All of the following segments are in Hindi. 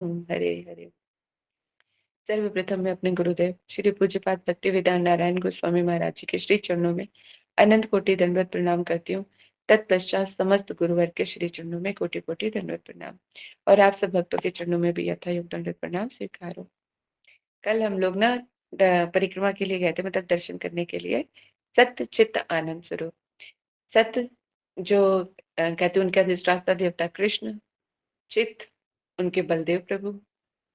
हरे हरे। सर्वप्रथम मैं अपने गुरुदेव श्री पूज्यपाद भक्ति वेदांत नारायण गोस्वामी महाराज जी के श्री चरणों में अनंत कोटि दंडवत प्रणाम करती हूँ। तत्पश्चात समस्त गुरुवर के श्री चरणों में कोटि कोटि दंडवत प्रणाम और आप सब भक्तों के चरणों में भी यथायोग दंडवत प्रणाम स्वीकार हो। कल हम लोग ना परिक्रमा के लिए गए थे, मतलब दर्शन करने के लिए सत्य चित्त आनंद स्वरूप। सत्य जो कहते हैं उनके अधिष्ठाता देवता कृष्ण, चित्त उनके बलदेव प्रभु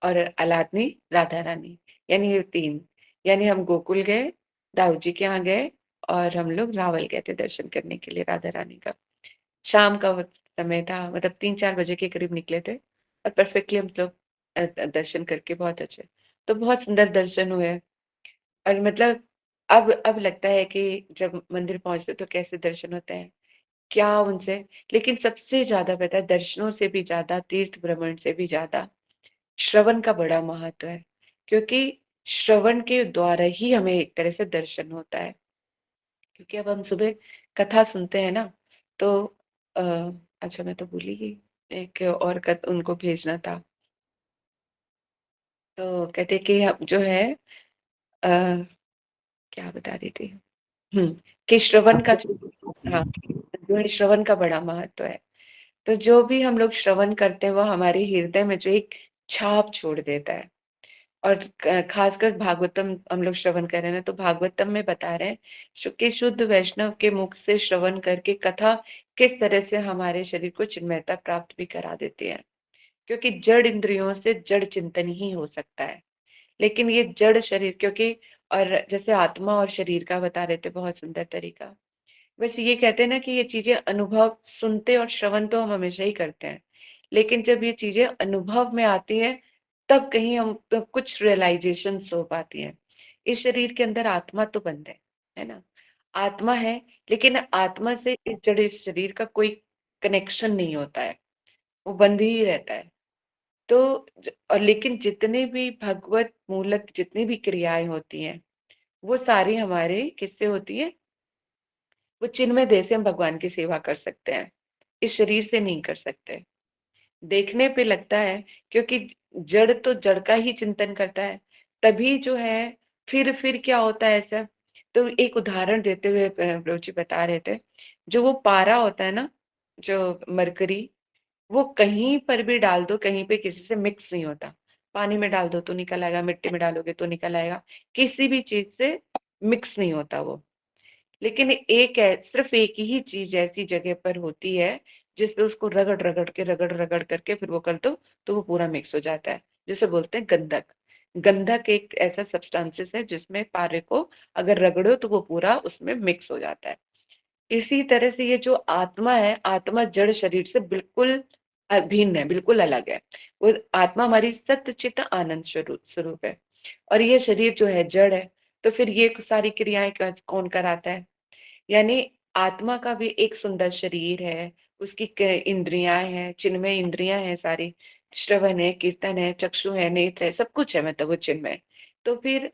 और अलादनी राधा रानी, यानी ये तीन। यानी हम गोकुल गए, दाऊ जी के यहाँ गए और हम लोग रावल गए थे दर्शन करने के लिए राधा रानी का। शाम का वक्त समय था, मतलब 3-4 बजे के करीब निकले थे और परफेक्टली हम लोग दर्शन करके बहुत अच्छे, तो बहुत सुंदर दर्शन हुए। और मतलब अब लगता है कि जब मंदिर पहुंचते तो कैसे दर्शन होते हैं, क्या उनसे। लेकिन सबसे ज्यादा पता है, दर्शनों से भी ज्यादा, तीर्थ भ्रमण से भी ज्यादा श्रवण का बड़ा महत्व है, क्योंकि श्रवण के द्वारा ही हमें एक तरह से दर्शन होता है। क्योंकि अब हम सुबह कथा सुनते हैं ना, तो आ, अच्छा मैं तो भूली गई, एक और उनको भेजना था। तो कहते कि जो है आ, क्या बता रही थी, कि श्रवण का हाँ, जो है श्रवण का बड़ा महत्व है। तो जो भी हम लोग श्रवण करते हैं वो हमारे हृदय में जो एक छाप छोड़ देता है। और खासकर भागवतम हम लोग श्रवण कर रहे हैं ना, तो भागवतम में बता रहे हैं कि शुद्ध वैष्णव के मुख से श्रवण करके कथा किस तरह से हमारे शरीर को चिन्मयता प्राप्त भी करा देती है। क्योंकि जड़ इंद्रियों से जड़ चिंतन ही हो सकता है, लेकिन ये जड़ शरीर, क्योंकि और जैसे आत्मा और शरीर का बता रहे थे बहुत सुंदर तरीका। वैसे ये कहते हैं ना कि ये चीजें अनुभव, सुनते और श्रवण तो हम हमेशा ही करते हैं, लेकिन जब ये चीजें अनुभव में आती है तब कहीं हम तो कुछ रियलाइजेशन हो पाती है। इस शरीर के अंदर आत्मा तो बंद है ना, आत्मा है, लेकिन आत्मा से इस जड़ इस शरीर का कोई कनेक्शन नहीं होता है, वो बंद ही रहता है। तो और लेकिन जितने भी भगवत मूलक जितनी भी क्रियाएं होती हैं वो सारी हमारे किससे होती है, वो चिन्मय देह से हम भगवान की सेवा कर सकते हैं, इस शरीर से नहीं कर सकते। देखने पे लगता है, क्योंकि जड़ तो जड़ का ही चिंतन करता है, तभी जो है फिर क्या होता है ऐसा। तो एक उदाहरण देते हुए प्रभु जी बता रहे थे, जो वो पारा होता है ना, जो मरकरी, वो कहीं पर भी डाल दो, कहीं पे किसी से मिक्स नहीं होता। पानी में डाल दो तो निकल आएगा, मिट्टी में डालोगे तो निकल आएगा, किसी भी चीज से मिक्स नहीं होता वो। लेकिन एक है, सिर्फ एक ही चीज ऐसी जगह पर होती है जिसपे उसको रगड़ रगड़ करके फिर वो कर दो तो वो पूरा मिक्स हो जाता है, जिसे बोलते हैं गंधक। गंधक एक ऐसा सब्सटेंसेस है जिसमें पारे को अगर रगड़ो तो वो पूरा उसमें मिक्स हो जाता है। इसी तरह से ये जो आत्मा है, आत्मा जड़ शरीर से बिल्कुल अभिन्न है, बिल्कुल अलग है। वो आत्मा हमारी सत्य चित्त आनंद स्वरूप स्वरूप है, और ये शरीर जो है जड़ है। तो फिर ये सारी क्रियाएं कौन कराता है, यानी आत्मा का भी एक सुंदर शरीर है, उसकी इंद्रियां हैं, चिन्मय इंद्रियां हैं सारी, श्रवण है, कीर्तन है, चक्षु है, नेत्र है, सब कुछ है, मतलब वो चिन्मय। तो फिर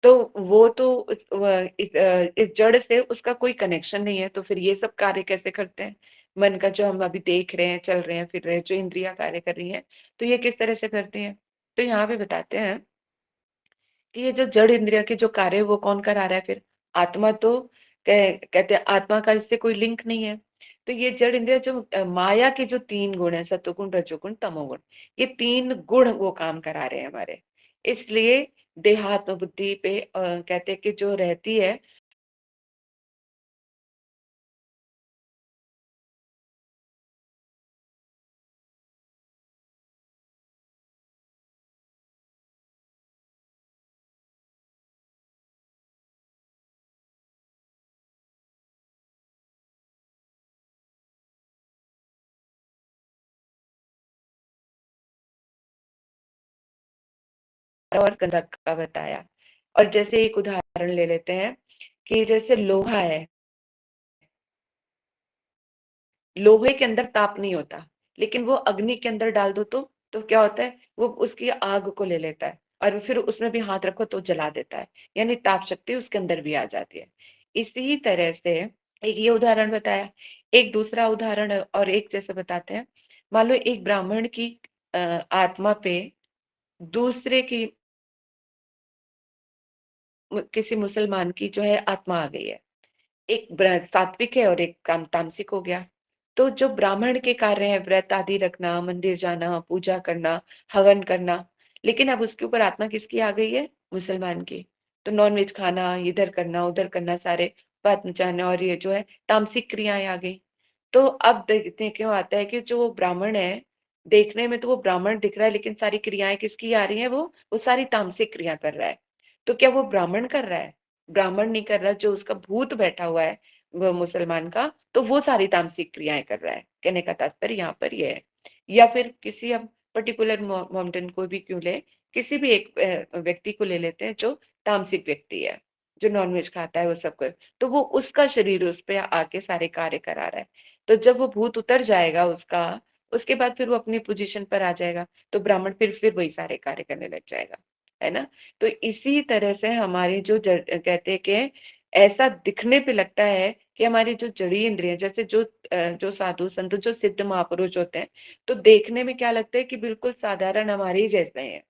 तो वो तो इस जड़ से उसका कोई कनेक्शन नहीं है, तो फिर ये सब कार्य कैसे करते हैं। मन का जो हम अभी देख रहे हैं, चल रहे हैं, फिर रहे हैं, जो इंद्रियां कार्य कर रही हैं, तो ये किस तरह से करती हैं। तो यहाँ पे बताते हैं कि ये जो जड़ इंद्रिया के जो कार्य है, वो कौन करा रहा है फिर। आत्मा तो कहते हैं आत्मा का इससे कोई लिंक नहीं है। तो ये जड़ इंद्रिया जो माया के जो 3 गुण है, सत्वगुण रजोगुण तमोगुण, ये 3 गुण वो काम करा रहे हैं हमारे। इसलिए देहात्म बुद्धि पे कहते हैं कि जो रहती है, और गंधक का बताया। और जैसे एक उदाहरण ले लेते हैं कि जैसे लोहा है, लोहे के अंदर ताप नहीं होता, लेकिन वो अग्नि के अंदर डाल दो तो क्या होता है, वो उसकी आग को ले लेता है और फिर उसमें भी हाथ रखो तो जला देता है, यानी ताप शक्ति उसके अंदर भी आ जाती है। इसी तरह से एक ये उदाहरण बताया। एक दूसरा उदाहरण और एक जैसे बताते हैं, मान लो एक ब्राह्मण की आत्मा पे दूसरे की किसी मुसलमान की जो है आत्मा आ गई है। एक सात्विक है और एक काम तामसिक हो गया। तो जो ब्राह्मण के कार्य है, व्रत आदि रखना, मंदिर जाना, पूजा करना, हवन करना, लेकिन अब उसके ऊपर आत्मा किसकी आ गई है? मुसलमान की। तो नॉनवेज खाना, इधर करना उधर करना, सारे बात जाना, और ये जो है तामसिक क्रियाएं आ गई। तो अब देखते हैं क्यों आता है कि जो ब्राह्मण है, देखने में तो वो ब्राह्मण दिख रहा है, लेकिन सारी क्रियाएं किसकी आ रही है? वो सारी तामसिक क्रिया कर रहा है। तो क्या वो ब्राह्मण कर रहा है? ब्राह्मण नहीं कर रहा, जो उसका भूत बैठा हुआ है वो मुसलमान का, तो वो सारी तामसिक क्रियाएं कर रहा है। कहने का तात्पर्य यहाँ पर ये है। या फिर किसी अब पर्टिकुलर माउंटेन को भी क्यों ले, किसी भी एक व्यक्ति को ले लेते हैं जो तामसिक व्यक्ति है, जो नॉनवेज खाता है, वो सब कर, तो वो उसका शरीर उस पे आके सारे कार्य करा रहा है। तो जब वो भूत उतर जाएगा उसका, उसके बाद फिर वो अपनी पोजीशन पर आ जाएगा, तो ब्राह्मण फिर वही सारे कार्य करने लग जाएगा, है ना। तो इसी तरह से हमारी जो कहते हैं कि ऐसा दिखने पे लगता है कि हमारी जो जड़ी इंद्रियां, जैसे जो साधु संत, जो सिद्ध महापुरुष होते हैं, तो देखने में क्या लगता है कि बिल्कुल साधारण हमारे ही जैसे हैं,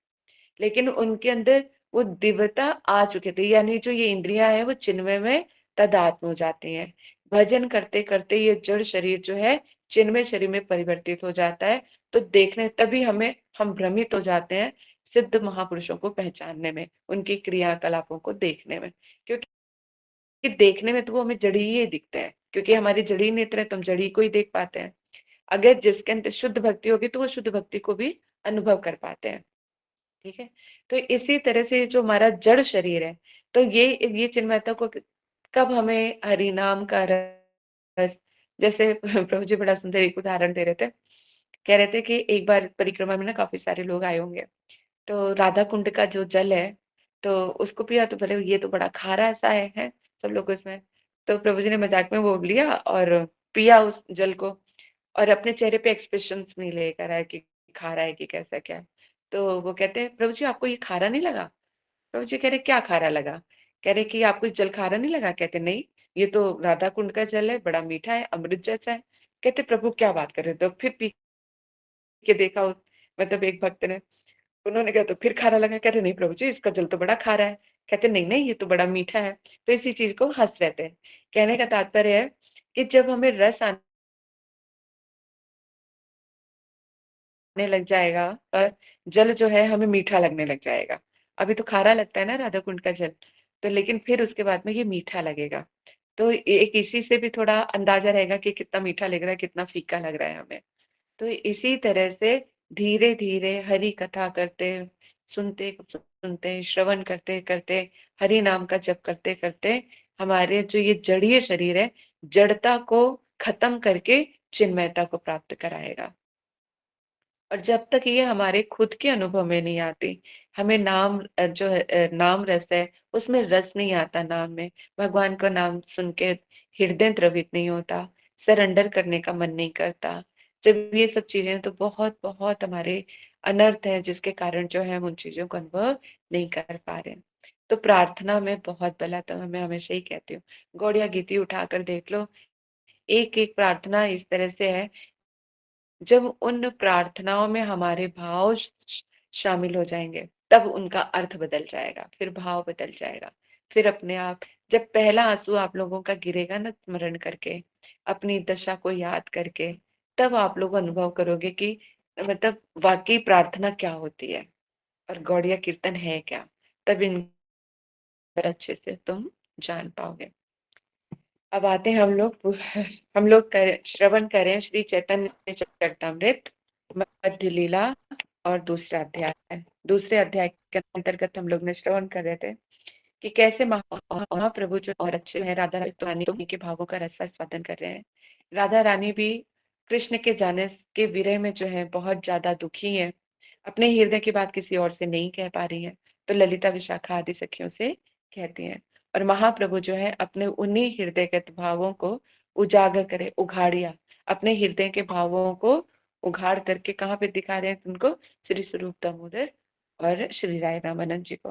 लेकिन उनके अंदर वो दिव्यता आ चुके थे, यानी जो ये इंद्रियां है वो चिन्मय में तदात्म हो जाती हैं। भजन करते करते ये जड़ शरीर जो है चिन्मय शरीर में परिवर्तित हो जाता है। तो देखने तभी हम भ्रमित हो जाते हैं सिद्ध महापुरुषों को पहचानने में, उनकी क्रियाकलापों को देखने में, क्योंकि देखने में तो वो हमें जड़ी ही दिखते हैं, क्योंकि हमारी जड़ी नेत्र है तो हम जड़ी को ही देख पाते हैं। अगर जिसके अंदर शुद्ध भक्ति होगी तो वो शुद्ध भक्ति को भी अनुभव कर पाते हैं। ठीक है। तो इसी तरह से जो हमारा जड़ शरीर है, तो ये चिन्मयता को कब हमें हरि नाम का रस, जैसे प्रभु जी बड़ा सुंदर एक उदाहरण दे रहे थे। कह रहे थे कि एक बार परिक्रमा में ना काफी सारे लोग आए होंगे, तो राधा कुंड का जो जल है, तो उसको पिया तो बोले ये तो बड़ा खारा सा है सब लोग उसमें। तो प्रभु जी ने मजाक में वो लिया और पिया उस जल को, और अपने चेहरे पे एक्सप्रेशंस नहीं लेकर आया कि खारा है कि कैसा क्या है। तो वो कहते हैं प्रभु जी आपको ये खारा नहीं लगा? प्रभु जी कह रहे क्या खारा लगा? कह रहे कि आपको जल खारा नहीं लगा? कहते नहीं, ये तो राधा कुंड का जल है, बड़ा मीठा है, अमृत जैसा है। कहते प्रभु क्या बात कर रहे हो? तो फिर पी के देखा मतलब एक भक्त ने, उन्होंने कहा तो फिर खारा लगा? कहते नहीं प्रभु जी इसका जल तो बड़ा खारा है। कहते नहीं नहीं, ये तो बड़ा मीठा है। तो इसी चीज को हंस रहते हैं। कहने का तात्पर्य है कि जब हमें रस आने लग जाएगा, और जल जो है हमें मीठा लगने लग जाएगा। अभी तो खारा लगता है ना राधा कुंड का जल, तो लेकिन फिर उसके बाद में ये मीठा लगेगा। तो एक इसी से भी थोड़ा अंदाजा रहेगा कि कितना मीठा लग रहा है, कितना फीका लग रहा है हमें। तो इसी तरह से धीरे धीरे हरि कथा करते, सुनते सुनते, श्रवण करते करते, हरि नाम का जप करते करते, हमारे जो ये जड़ीय शरीर है, जड़ता को खत्म करके चिन्मयता को प्राप्त कराएगा। और जब तक ये हमारे खुद के अनुभव में नहीं आती, हमें नाम जो है नाम रस है, उसमें रस नहीं आता नाम में, भगवान का नाम सुन के हृदय द्रवित नहीं होता, सरेंडर करने का मन नहीं करता, जब ये सब चीजें, तो बहुत बहुत हमारे अनर्थ है, जिसके कारण जो है हम उन चीजों को अनुभव नहीं कर पा रहे। तो प्रार्थना में बहुत बला, तो मैं हमेशा ही कहती हूँ, गौड़िया गीति उठाकर देख लो, एक एक प्रार्थना इस तरह से है, जब उन प्रार्थनाओं में हमारे भाव शामिल हो जाएंगे, तब उनका अर्थ बदल जाएगा, फिर भाव बदल जाएगा। फिर अपने आप, जब पहला आंसू आप लोगों का गिरेगा ना स्मरण करके, अपनी दशा को याद करके, तब आप लोग अनुभव करोगे कि मतलब वाकई प्रार्थना क्या होती है और गौड़िया कीर्तन है क्या। तब इन पर अच्छे से तुम जान पाओगे। अब आते हैं हम लोग श्रवण करें श्री चैतन्य चरितामृत मध्य लीला, और दूसरे अध्याय के अंतर्गत हम लोग ने श्रवण कर रहे थे कि कैसे महाप्रभु जो और अच्छे हैं, राधा रानी के भावों का रस आस्वादन कर रहे हैं। राधा रानी भी कृष्ण के जाने के विरह में जो है बहुत ज्यादा दुखी है, अपने हृदय की बात किसी और से नहीं कह पा रही है, तो ललिता विशाखा आदि सखियों से कहती हैं। और महाप्रभु जो है अपने उन्हीं हृदयगत भावों को उजागर करे, उघाड़िया, अपने हृदय के भावों को उघाड़ करके कहाँ पे दिखा रहे हैं उनको? श्री स्वरूप दामोदर और श्री राय रामानंद जी को।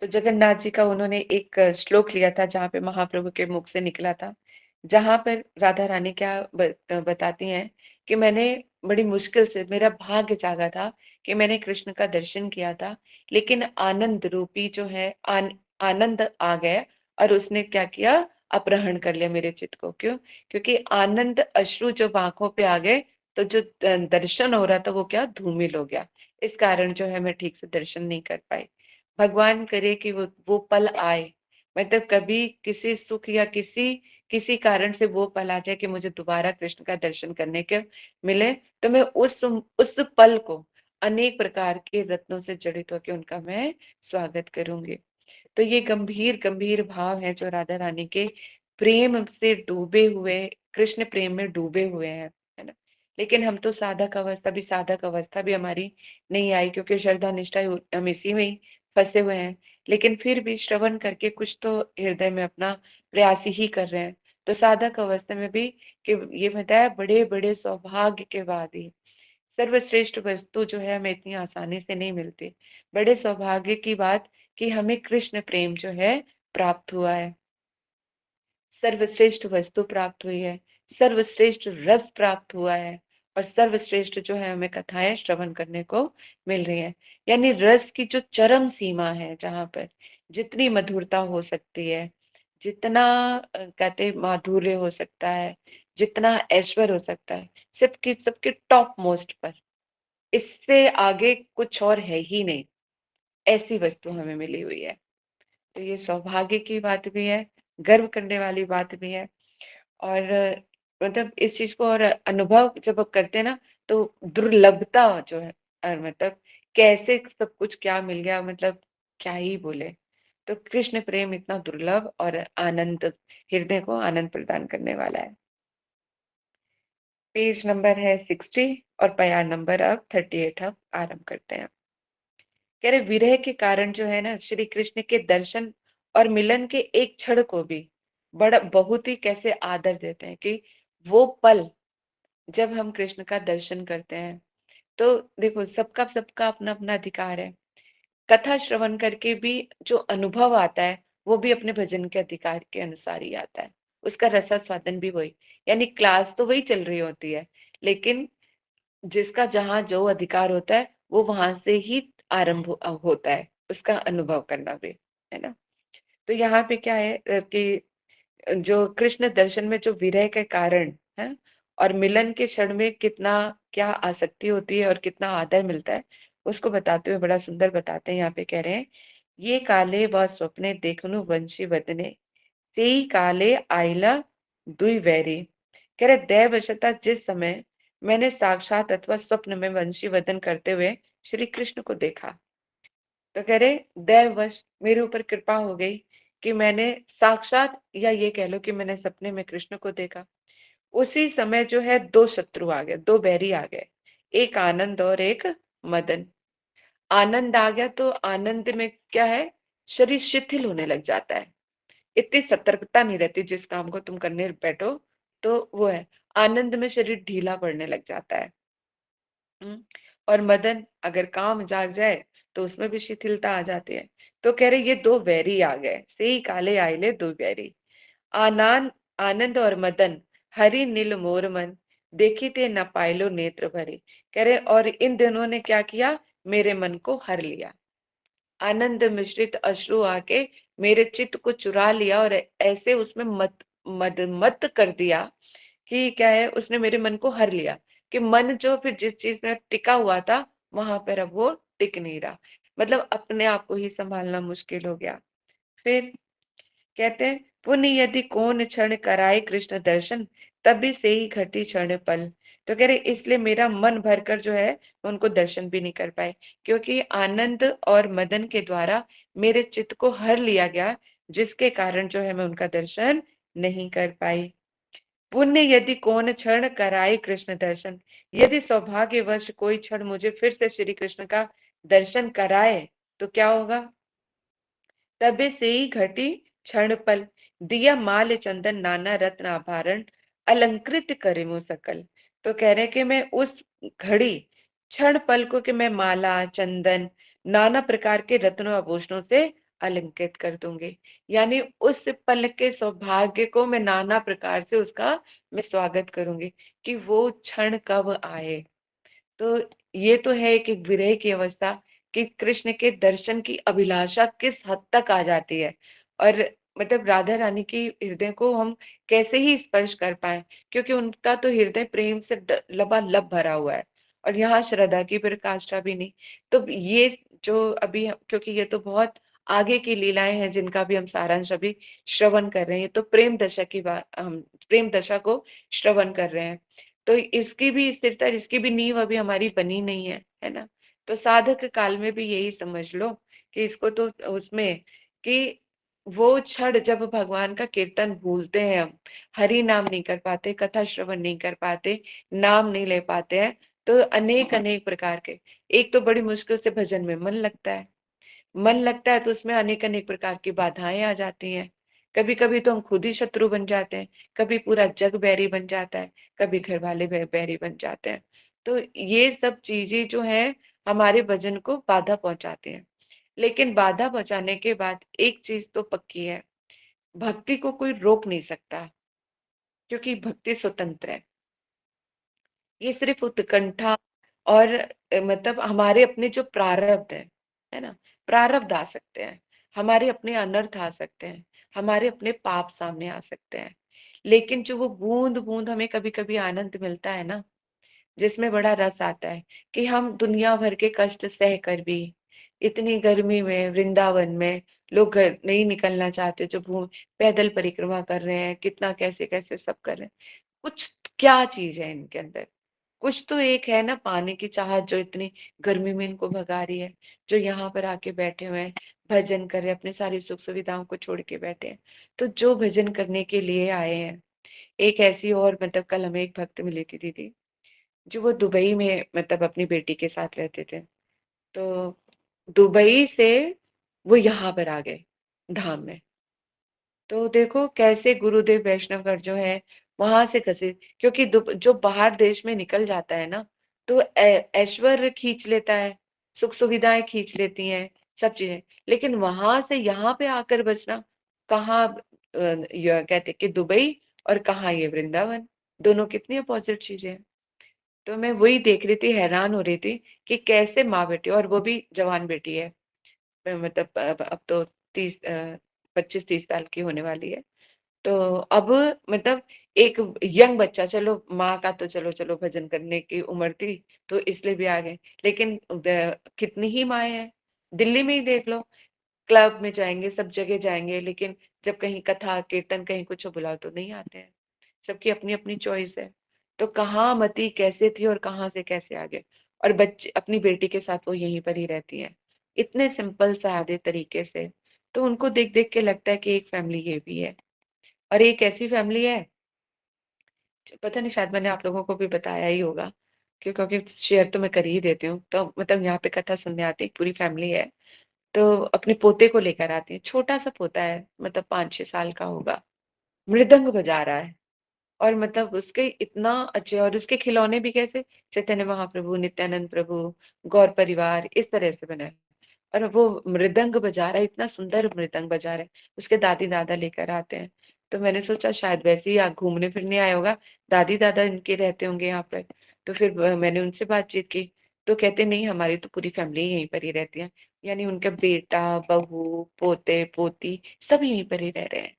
तो जगन्नाथ जी का उन्होंने एक श्लोक लिया था, जहाँ पे महाप्रभु के मुख से निकला था जहाँ पर राधा रानी क्या बताती हैं कि मैंने बड़ी मुश्किल से, मेरा भाग्य जागा था कि मैंने कृष्ण का दर्शन किया था, लेकिन आनंद रूपी जो है आनंद आ गया और उसने क्या किया, अपहरण कर लिया मेरे चित्त को। क्यों? क्योंकि आनंद अश्रु जब आंखों पे आ गए तो जो दर्शन हो रहा था वो क्या, धूमिल हो गया। इस कारण जो है मैं ठीक से दर्शन नहीं कर पाई। भगवान करे कि वो पल आए, मतलब कभी किसी सुख या किसी किसी कारण से वो पल आ जाए कि मुझे दोबारा कृष्ण का दर्शन करने के मिले, तो मैं उस पल को अनेक प्रकार के रत्नों से जड़ित होकर उनका मैं स्वागत करूंगी। तो ये गंभीर गंभीर भाव है जो राधा रानी के प्रेम से डूबे हुए, कृष्ण प्रेम में डूबे हुए हैं, है ना। लेकिन हम तो साधक अवस्था भी हमारी नहीं आई, क्योंकि श्रद्धा निष्ठा हम इसी में ही फंसे हुए हैं। लेकिन फिर भी श्रवण करके कुछ तो हृदय में अपना प्रयास ही कर रहे हैं। तो साधक अवस्था में भी कि ये बताया, बड़े बड़े सौभाग्य के बाद ही सर्वश्रेष्ठ वस्तु जो है हमें इतनी आसानी से नहीं मिलती। बड़े सौभाग्य की बात कि हमें कृष्ण प्रेम जो है प्राप्त हुआ है, सर्वश्रेष्ठ वस्तु प्राप्त हुई है, सर्वश्रेष्ठ रस प्राप्त हुआ है, और सर्वश्रेष्ठ जो है हमें कथाएं श्रवण करने को मिल रही है। यानी रस की जो चरम सीमा है, जहां पर जितनी मधुरता हो सकती है, जितना कहते माधुर्य हो सकता है, जितना ऐश्वर्य हो सकता है, सबके सबके टॉप मोस्ट पर, इससे आगे कुछ और है ही नहीं, ऐसी वस्तु हमें मिली हुई है। तो ये सौभाग्य की बात भी है, गर्व करने वाली बात भी है। और मतलब इस चीज को और अनुभव जब आप करते हैं ना, तो दुर्लभता जो है, मतलब कैसे सब कुछ क्या मिल गया, मतलब क्या ही बोले। तो कृष्ण प्रेम इतना दुर्लभ और आनंद, हृदय को आनंद प्रदान करने वाला है। पेज नंबर है 60 और प्यार नंबर अब 38 हम आरंभ करते हैं। कह रहे, विरह के कारण जो है ना, श्री कृष्ण के दर्शन और मिलन के एक क्षण को भी बड़ा बहुत ही कैसे आदर देते हैं कि वो पल जब हम कृष्ण का दर्शन करते हैं, तो देखो सबका सबका अपना अपना अधिकार है। कथा श्रवण करके भी जो अनुभव आता है वो भी अपने भजन के अधिकार के अनुसार ही आता है, उसका रसास्वादन भी वही। यानी क्लास तो वही चल रही होती है, लेकिन जिसका जहाँ जो अधिकार होता है वो वहां से ही आरंभ होता है उसका अनुभव करना भी, है ना। तो यहाँ पे क्या है कि जो कृष्ण दर्शन में जो विरह के कारण है और मिलन के क्षण में कितना क्या आसक्ति होती है और कितना आदर मिलता है, उसको बताते हुए बड़ा सुंदर बताते हैं। यहाँ पे कह रहे हैं, ये काले व स्वप्ने देखनु वंशी वदने, सेई काले आइला दुई वैरी। कह रहे, दैवशता जिस समय मैंने साक्षात अथवा स्वप्न में वंशी वदन करते हुए श्री कृष्ण को देखा, तो कह रहे दैववश मेरे ऊपर कृपा हो गई कि मैंने साक्षात, या ये कह लो कि मैंने सपने में कृष्ण को देखा। उसी समय जो है दो शत्रु आ गए, दो बैरी आ गए, एक आनंद और एक मदन। आनंद आ गया तो आनंद में क्या है, शरीर शिथिल होने लग जाता है, इतनी सतर्कता नहीं रहती, जिस काम को तुम करने बैठो तो वो है, आनंद में शरीर ढीला पड़ने लग जाता है। हम्म, और मदन, अगर काम जाग जाए तो उसमें भी शिथिलता आ जाती है। तो कह रहे ये दो वैरी आ गए, से ही काले आइले दो वैरी। आनंद आनंद और मदन, हरि नील मोर मन, देखी ते न पायलो नेत्र भरे। कह रहे और इन दोनों ने क्या किया, मेरे मन को हर लिया। आनंद मिश्रित अश्रु आके मेरे चित्त को चुरा लिया और ऐसे उसमें मत मद मत कर दिया कि क्या है, उसने मेरे मन को हर लिया, कि मन जो फिर जिस चीज में टिका हुआ था वहां पर अब वो टिक नहीं रहा, मतलब अपने आप को ही संभालना मुश्किल हो गया। फिर कहते हैं, पुण्य यदि कौन क्षण कराए कृष्ण दर्शन, तभी से ही घटी क्षण पल। तो कह रहे इसलिए मेरा मन भरकर जो है मैं उनको दर्शन भी नहीं कर पाए, क्योंकि आनंद और मदन के द्वारा मेरे चित्त को हर लिया गया, जिसके कारण जो है मैं उनका दर्शन नहीं कर पाई। पुण्य यदि कौन क्षण कराए कृष्ण दर्शन, यदि सौभाग्यवश कोई क्षण मुझे फिर से श्री कृष्ण का दर्शन कराए, तो क्या होगा, तबे से ही घटी क्षण पल, दिया माल चंदन नाना रत्न आभरण, अलंकृत करे मुँह सकल। तो कह रहे कि मैं उस घड़ी क्षण पल को कि मैं माला चंदन नाना प्रकार के रत्नों आभूषणों से अलंकृत कर दूंगी। यानी उस पल के सौभाग्य को मैं नाना प्रकार से उसका मैं स्वागत करूंगी कि वो क्षण कब आए। तो ये तो है कि विरह की अवस्था, कि कृष्ण के दर्शन की अभिलाषा किस हद तक आ जाती है। और मतलब राधा रानी की हृदय को हम कैसे ही स्पर्श कर पाए, क्योंकि उनका तो हृदय प्रेम से लबालब भरा हुआ है, और यहाँ श्रद्धा की प्रकाष्ठा भी नहीं। तो ये जो अभी क्योंकि ये तो बहुत आगे की लीलाएं हैं जिनका भी हम सारांश अभी श्रवण कर रहे हैं, तो प्रेम दशा की बात, हम प्रेम दशा को श्रवण कर रहे हैं। तो इसकी भी स्थिरता, इसकी भी नींव अभी हमारी बनी नहीं है ना। तो साधक काल में भी यही समझ लो कि इसको तो उसमें कि वो क्षण जब भगवान का कीर्तन भूलते हैं हम, हरि नाम नहीं कर पाते, कथा श्रवण नहीं कर पाते, नाम नहीं ले पाते हैं, तो अनेक अनेक प्रकार के, एक तो बड़ी मुश्किल से भजन में मन लगता है। मन लगता है तो उसमें अनेक अनेक प्रकार की बाधाएं आ जाती हैं। कभी कभी तो हम खुद ही शत्रु बन जाते हैं, कभी पूरा जग बैरी बन जाता है, कभी घर वाले बैरी बन जाते हैं। तो ये सब चीजें जो है हमारे भजन को बाधा पहुंचाते हैं। लेकिन बाधा पहुंचाने के बाद एक चीज तो पक्की है, भक्ति को कोई रोक नहीं सकता, क्योंकि भक्ति स्वतंत्र है। ये सिर्फ उत्कंठा और मतलब हमारे अपने जो प्रारब्ध है ना, प्रारब्ध आ सकते हैं, हमारे अपने अनर्थ आ सकते हैं, हमारे अपने पाप सामने आ सकते हैं। लेकिन जो वो बूंद बूंद हमें कभी कभी आनंद मिलता है ना, जिसमें बड़ा रस आता है, कि हम दुनिया भर के कष्ट सह कर भी, इतनी गर्मी में वृंदावन में लोग घर नहीं निकलना चाहते, जो भूमि पैदल परिक्रमा कर रहे हैं, कितना कैसे कैसे सब कर रहे हैं, कुछ क्या चीज है इनके अंदर, कुछ तो एक है ना पाने की चाहत जो इतनी गर्मी में इनको भगा रही है, जो यहाँ पर आके बैठे हुए हैं, भजन कर रहे हैं, अपनी सारी सुख सुविधाओं को छोड़ के बैठे हैं। तो जो भजन करने के लिए आए हैं, एक ऐसी और मतलब कल हमें एक भक्त मिली थी दीदी, जो वो दुबई में मतलब अपनी बेटी के साथ रहते थे। तो दुबई से वो यहाँ पर आ गए धाम में। तो देखो कैसे गुरुदेव वैष्णवगढ़ जो है वहां से घसीट, क्योंकि जो बाहर देश में निकल जाता है ना, तो ऐश्वर्य खींच लेता है, सुख सुविधाएं खींच लेती हैं, सब चीजें। लेकिन वहां से यहाँ पे आकर बसना, कहाँ ये कहते कि दुबई, और कहाँ ये वृंदावन, दोनों कितनी अपोजिट चीजें हैं। तो मैं वही देख रही थी, हैरान हो रही थी कि कैसे माँ बेटी, और वो भी जवान बेटी है, मतलब अब तो 25-30 साल की होने वाली है। तो अब मतलब एक यंग बच्चा, चलो माँ का तो चलो चलो भजन करने की उम्र थी तो इसलिए भी आ गए, लेकिन कितनी ही माए हैं, दिल्ली में ही देख लो, क्लब में जाएंगे, सब जगह जाएंगे, लेकिन जब कहीं कथा कीर्तन कहीं कुछ बुलाओ तो नहीं आते हैं। सबकी अपनी अपनी चॉइस है। तो कहाँ मती कैसे थी और कहाँ से कैसे आ गए। और बच्चे अपनी बेटी के साथ वो यहीं पर ही रहती है, इतने सिंपल सादे तरीके से। तो उनको देख देख के लगता है कि एक फैमिली ये भी है, और एक ऐसी फैमिली है, पता नहीं शायद मैंने आप लोगों को भी बताया ही होगा, क्योंकि शेयर तो मैं कर ही देती हूँ। तो मतलब यहाँ पे कथा सुनने आती है, पूरी फैमिली है। तो अपने पोते को लेकर आती है, छोटा सा पोता है, मतलब 5-6 साल का होगा, मृदंग बजा रहा है। और मतलब उसके इतना अच्छे, और उसके खिलौने भी कैसे, चैतन्य महाप्रभु, नित्यानंद प्रभु, गौर परिवार, इस तरह से बना है। और वो मृदंग बजा रहा है, इतना सुंदर मृदंग बजा रहा है, उसके दादी दादा लेकर आते हैं। तो मैंने सोचा शायद वैसे ही घूमने फिरने आया होगा, दादी दादा इनके रहते होंगे यहाँ पर। तो फिर मैंने उनसे बातचीत की, तो कहते नहीं, हमारी तो पूरी फैमिली यहीं पर ही रहती है, यानी उनका बेटा, बहू, पोते पोती सब यहीं पर ही रह रहे हैं,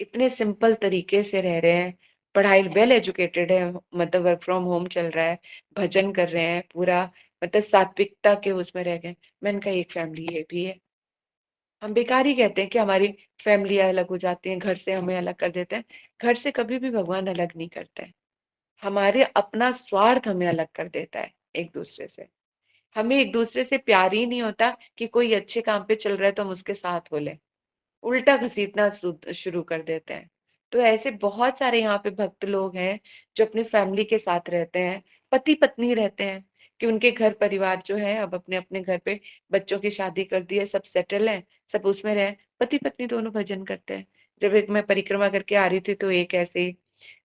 इतने सिंपल तरीके से रह रहे हैं, पढ़ाई, वेल एजुकेटेड है, मतलब वर्क फ्रॉम होम चल रहा है, भजन कर रहे हैं पूरा, मतलब सात्विकता के उसमें रह गए। मैंने कहा एक फैमिली ये भी है। हम बेकार ही कहते हैं कि हमारी फैमिली अलग हो जाती है, घर से हमें अलग कर देते हैं। घर से कभी भी भगवान अलग नहीं करते हैं, हमारे अपना स्वार्थ हमें अलग कर देता है एक दूसरे से। हमें एक दूसरे से प्यार ही नहीं होता कि कोई अच्छे काम पे चल रहा है तो हम उसके साथ हो ले, उल्टा घसीटना शुरू कर देते हैं। तो ऐसे बहुत सारे यहाँ पे भक्त लोग हैं जो अपनी फैमिली के साथ रहते हैं, पति पत्नी रहते हैं, कि उनके घर परिवार जो है अब अपने अपने घर पे बच्चों की शादी कर दी है, सब सेटल है, सब उसमें रहे, पति पत्नी दोनों भजन करते हैं। जब एक मैं परिक्रमा करके आ रही थी तो एक ऐसे ही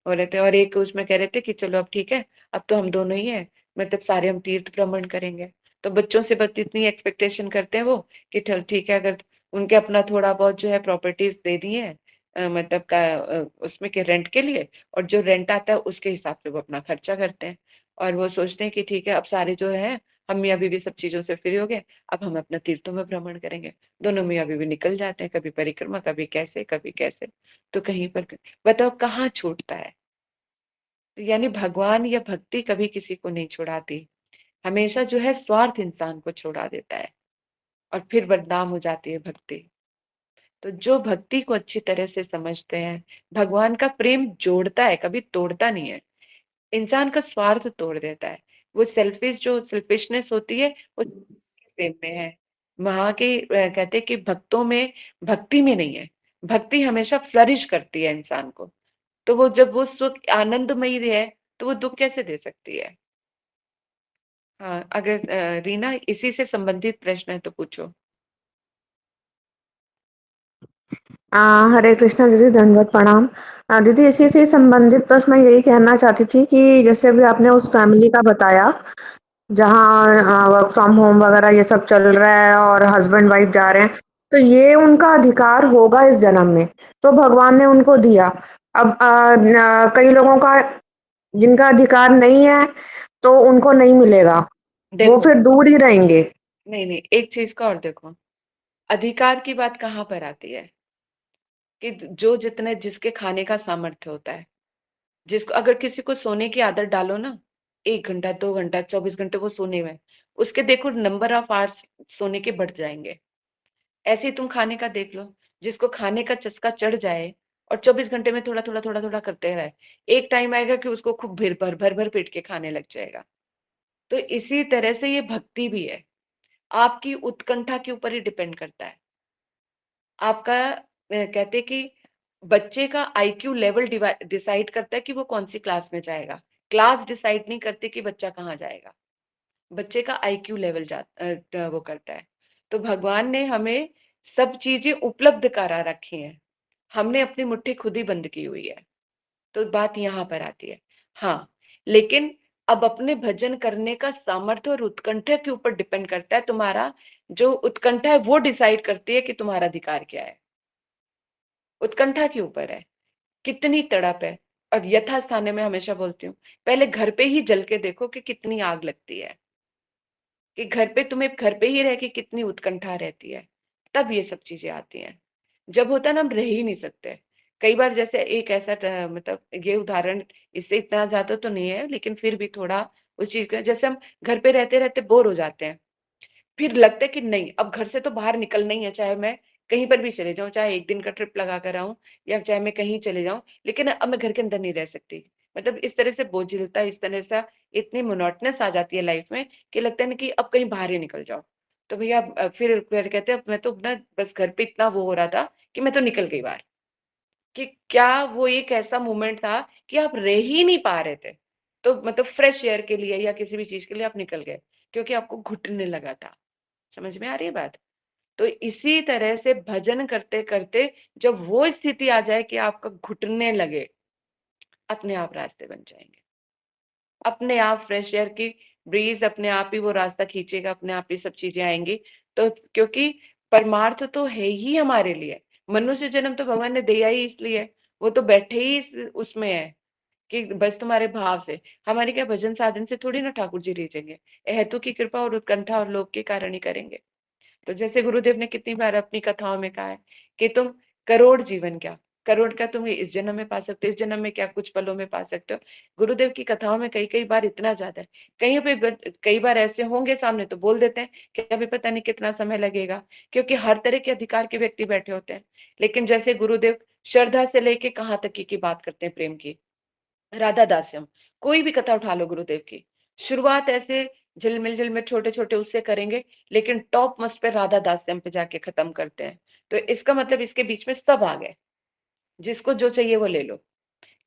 हो रहे थे, और एक उसमें कह रहे थे कि चलो अब ठीक है, अब तो हम दोनों ही हैं, मतलब सारे हम तीर्थ भ्रमण करेंगे। तो बच्चों से बस इतनी एक्सपेक्टेशन करते हैं वो कि चल ठीक है, अगर उनके अपना थोड़ा बहुत जो है प्रॉपर्टीज दे दी है, मतलब का उसमें के रेंट के लिए, और जो रेंट आता है उसके हिसाब से वो अपना खर्चा करते हैं। और वो सोचते हैं कि ठीक है, अब सारे जो है हम मियाँ बीवी सब चीजों से फ्री हो गए, अब हम अपना तीर्थों में भ्रमण करेंगे। दोनों मियाँ बीवी निकल जाते हैं, कभी परिक्रमा, कभी कैसे कभी कैसे। तो कहीं पर बताओ कहाँ छूटता है। तो यानी भगवान या भक्ति कभी किसी को नहीं छुड़ाती, हमेशा जो है स्वार्थ इंसान को छुड़ा देता है, और फिर बदनाम हो जाती है भक्ति। तो जो भक्ति को अच्छी तरह से समझते हैं, भगवान का प्रेम जोड़ता है, कभी तोड़ता नहीं है। इंसान का स्वार्थ तोड़ देता है। वो सेल्फिश, जो सेल्फिशनेस होती है, वो प्रेम में है। वहां के कहते हैं कि भक्तों में, भक्ति में नहीं है। भक्ति हमेशा फ्लरिश करती है इंसान को। तो वो जब वो सुख आनंदमयी है, तो वो दुख कैसे दे सकती है। हाँ, अगर रीना इसी से संबंधित प्रश्न है तो पूछो। अ, हरे कृष्णा दीदी, दंडवत प्रणाम। दीदी, इसी से संबंधित बस मैं यही कहना चाहती थी कि जैसे अभी आपने उस फैमिली का बताया जहाँ वर्क फ्रॉम होम वगैरह ये सब चल रहा है और हस्बैंड वाइफ जा रहे हैं, तो ये उनका अधिकार होगा इस जन्म में, तो भगवान ने उनको दिया। अब कई लोगों का जिनका अधिकार नहीं है तो उनको नहीं मिलेगा, वो देखो, फिर दूर ही रहेंगे। नहीं नहीं, एक चीज का और देखो, अधिकार की बात कहाँ पर आती है कि जो जितने जिसके खाने का सामर्थ्य होता है, जिसको अगर किसी को सोने की आदत डालो ना, 1 घंटा 2 घंटा 24 घंटे वो सोने में, उसके देखो नंबर ऑफ आवर्स सोने के बढ़ जाएंगे। ऐसे ही तुम खाने का देख लो, जिसको खाने का चस्का चढ़ जाए और 24 घंटे में थोड़ा थोड़ा थोड़ा थोड़ा करते रहे, एक टाइम आएगा कि उसको खूब भर भर भर भर पेट के खाने लग जाएगा। तो इसी तरह से ये भक्ति भी है, आपकी उत्कंठा के ऊपर ही डिपेंड करता है। आपका कहते हैं कि बच्चे का आईक्यू लेवल डिसाइड करता है कि वो कौन सी क्लास में जाएगा। क्लास डिसाइड नहीं करती कि बच्चा कहाँ जाएगा। बच्चे का आईक्यू लेवल वो करता है। तो भगवान ने हमें सब चीजें उपलब्ध करा रखी हैं, हमने अपनी मुट्ठी खुद ही बंद की हुई है। तो बात यहाँ पर आती है। हाँ, लेकिन अब अपने भजन करने का सामर्थ्य और उत्कंठा के ऊपर डिपेंड करता है। तुम्हारा जो उत्कंठा है वो डिसाइड करती है कि तुम्हारा अधिकार क्या है। उत्कंठा के ऊपर है, कितनी तड़प है। और यथास्थाने में हमेशा बोलती हूँ, पहले घर पे ही जल के देखो कि कितनी आग लगती है, कि घर पे तुम्हें घर पे ही रह के कितनी उत्कंठा रहती है। तब ये सब चीजें आती हैं। जब होता है ना, हम रह ही नहीं सकते। कई बार जैसे एक ऐसा मतलब ये उदाहरण, इससे इतना ज्यादा तो नहीं है लेकिन फिर भी थोड़ा उस चीज का, जैसे हम घर पे रहते रहते बोर हो जाते हैं, फिर लगता है कि नहीं, अब घर से तो बाहर निकलना ही है, चाहे मैं कहीं पर भी चले जाऊं, चाहे एक दिन का ट्रिप लगा कर आऊं या चाहे मैं कहीं चले जाऊं, लेकिन अब मैं घर के अंदर नहीं रह सकती। मतलब इस तरह से बोझिलता, इस तरह से इतनी मोनोटनेस आ जाती है लाइफ में कि लगता है ना कि अब कहीं बाहर ही निकल जाओ। तो भैया फिर कहते हैं, अब मैं तो ना बस घर पे इतना वो हो रहा था कि मैं तो निकल गई बाहर। कि क्या वो एक ऐसा मोमेंट था कि आप रह ही नहीं पा रहे थे, तो मतलब फ्रेश एयर के लिए या किसी भी चीज के लिए आप निकल गए, क्योंकि आपको घुटने लगा था। समझ में आ रही है बात। तो इसी तरह से भजन करते करते जब वो स्थिति आ जाए कि आपका घुटने लगे, अपने आप रास्ते बन जाएंगे। अपने आप फ्रेश एयर की ब्रीज अपने आप ही वो रास्ता खींचेगा, अपने आप ही सब चीजें आएंगी। तो क्योंकि परमार्थ तो है ही हमारे लिए, मनुष्य जन्म तो भगवान ने दिया ही इसलिए, वो तो बैठे ही उसमें है कि बस तुम्हारे भाव से। हमारे क्या भजन साधन से थोड़ी ना ठाकुर जी रीझेंगे, हेतु की कृपा और उत्कंठा और लोभ के कारण ही करेंगे। तो जैसे गुरुदेव ने कितनी बार अपनी कथाओं में कहा है कि तुम करोड़ जीवन क्या, करोड़ का तुम इस जन्म में पा सकते हो, इस जन्म में क्या कुछ पलों में पा सकते हो। गुरुदेव की कथाओं में कई कई बार इतना ज्यादा है। कहीं पे कई बार ऐसे होंगे सामने तो बोल देते हैं कि अभी पता नहीं कितना समय लगेगा, क्योंकि हर तरह के अधिकार के व्यक्ति बैठे होते हैं। लेकिन जैसे गुरुदेव श्रद्धा से लेके कहाँ तक की बात करते हैं प्रेम की, राधा दास्यम, कोई भी कथा उठा लो गुरुदेव की, शुरुआत ऐसे झिलमिल झिलमिल छोटे छोटे उससे करेंगे, लेकिन टॉप मोस्ट पे राधा दास्यम पे जाके खत्म करते हैं। तो इसका मतलब इसके बीच में सब आ गए, जिसको जो चाहिए वो ले लो।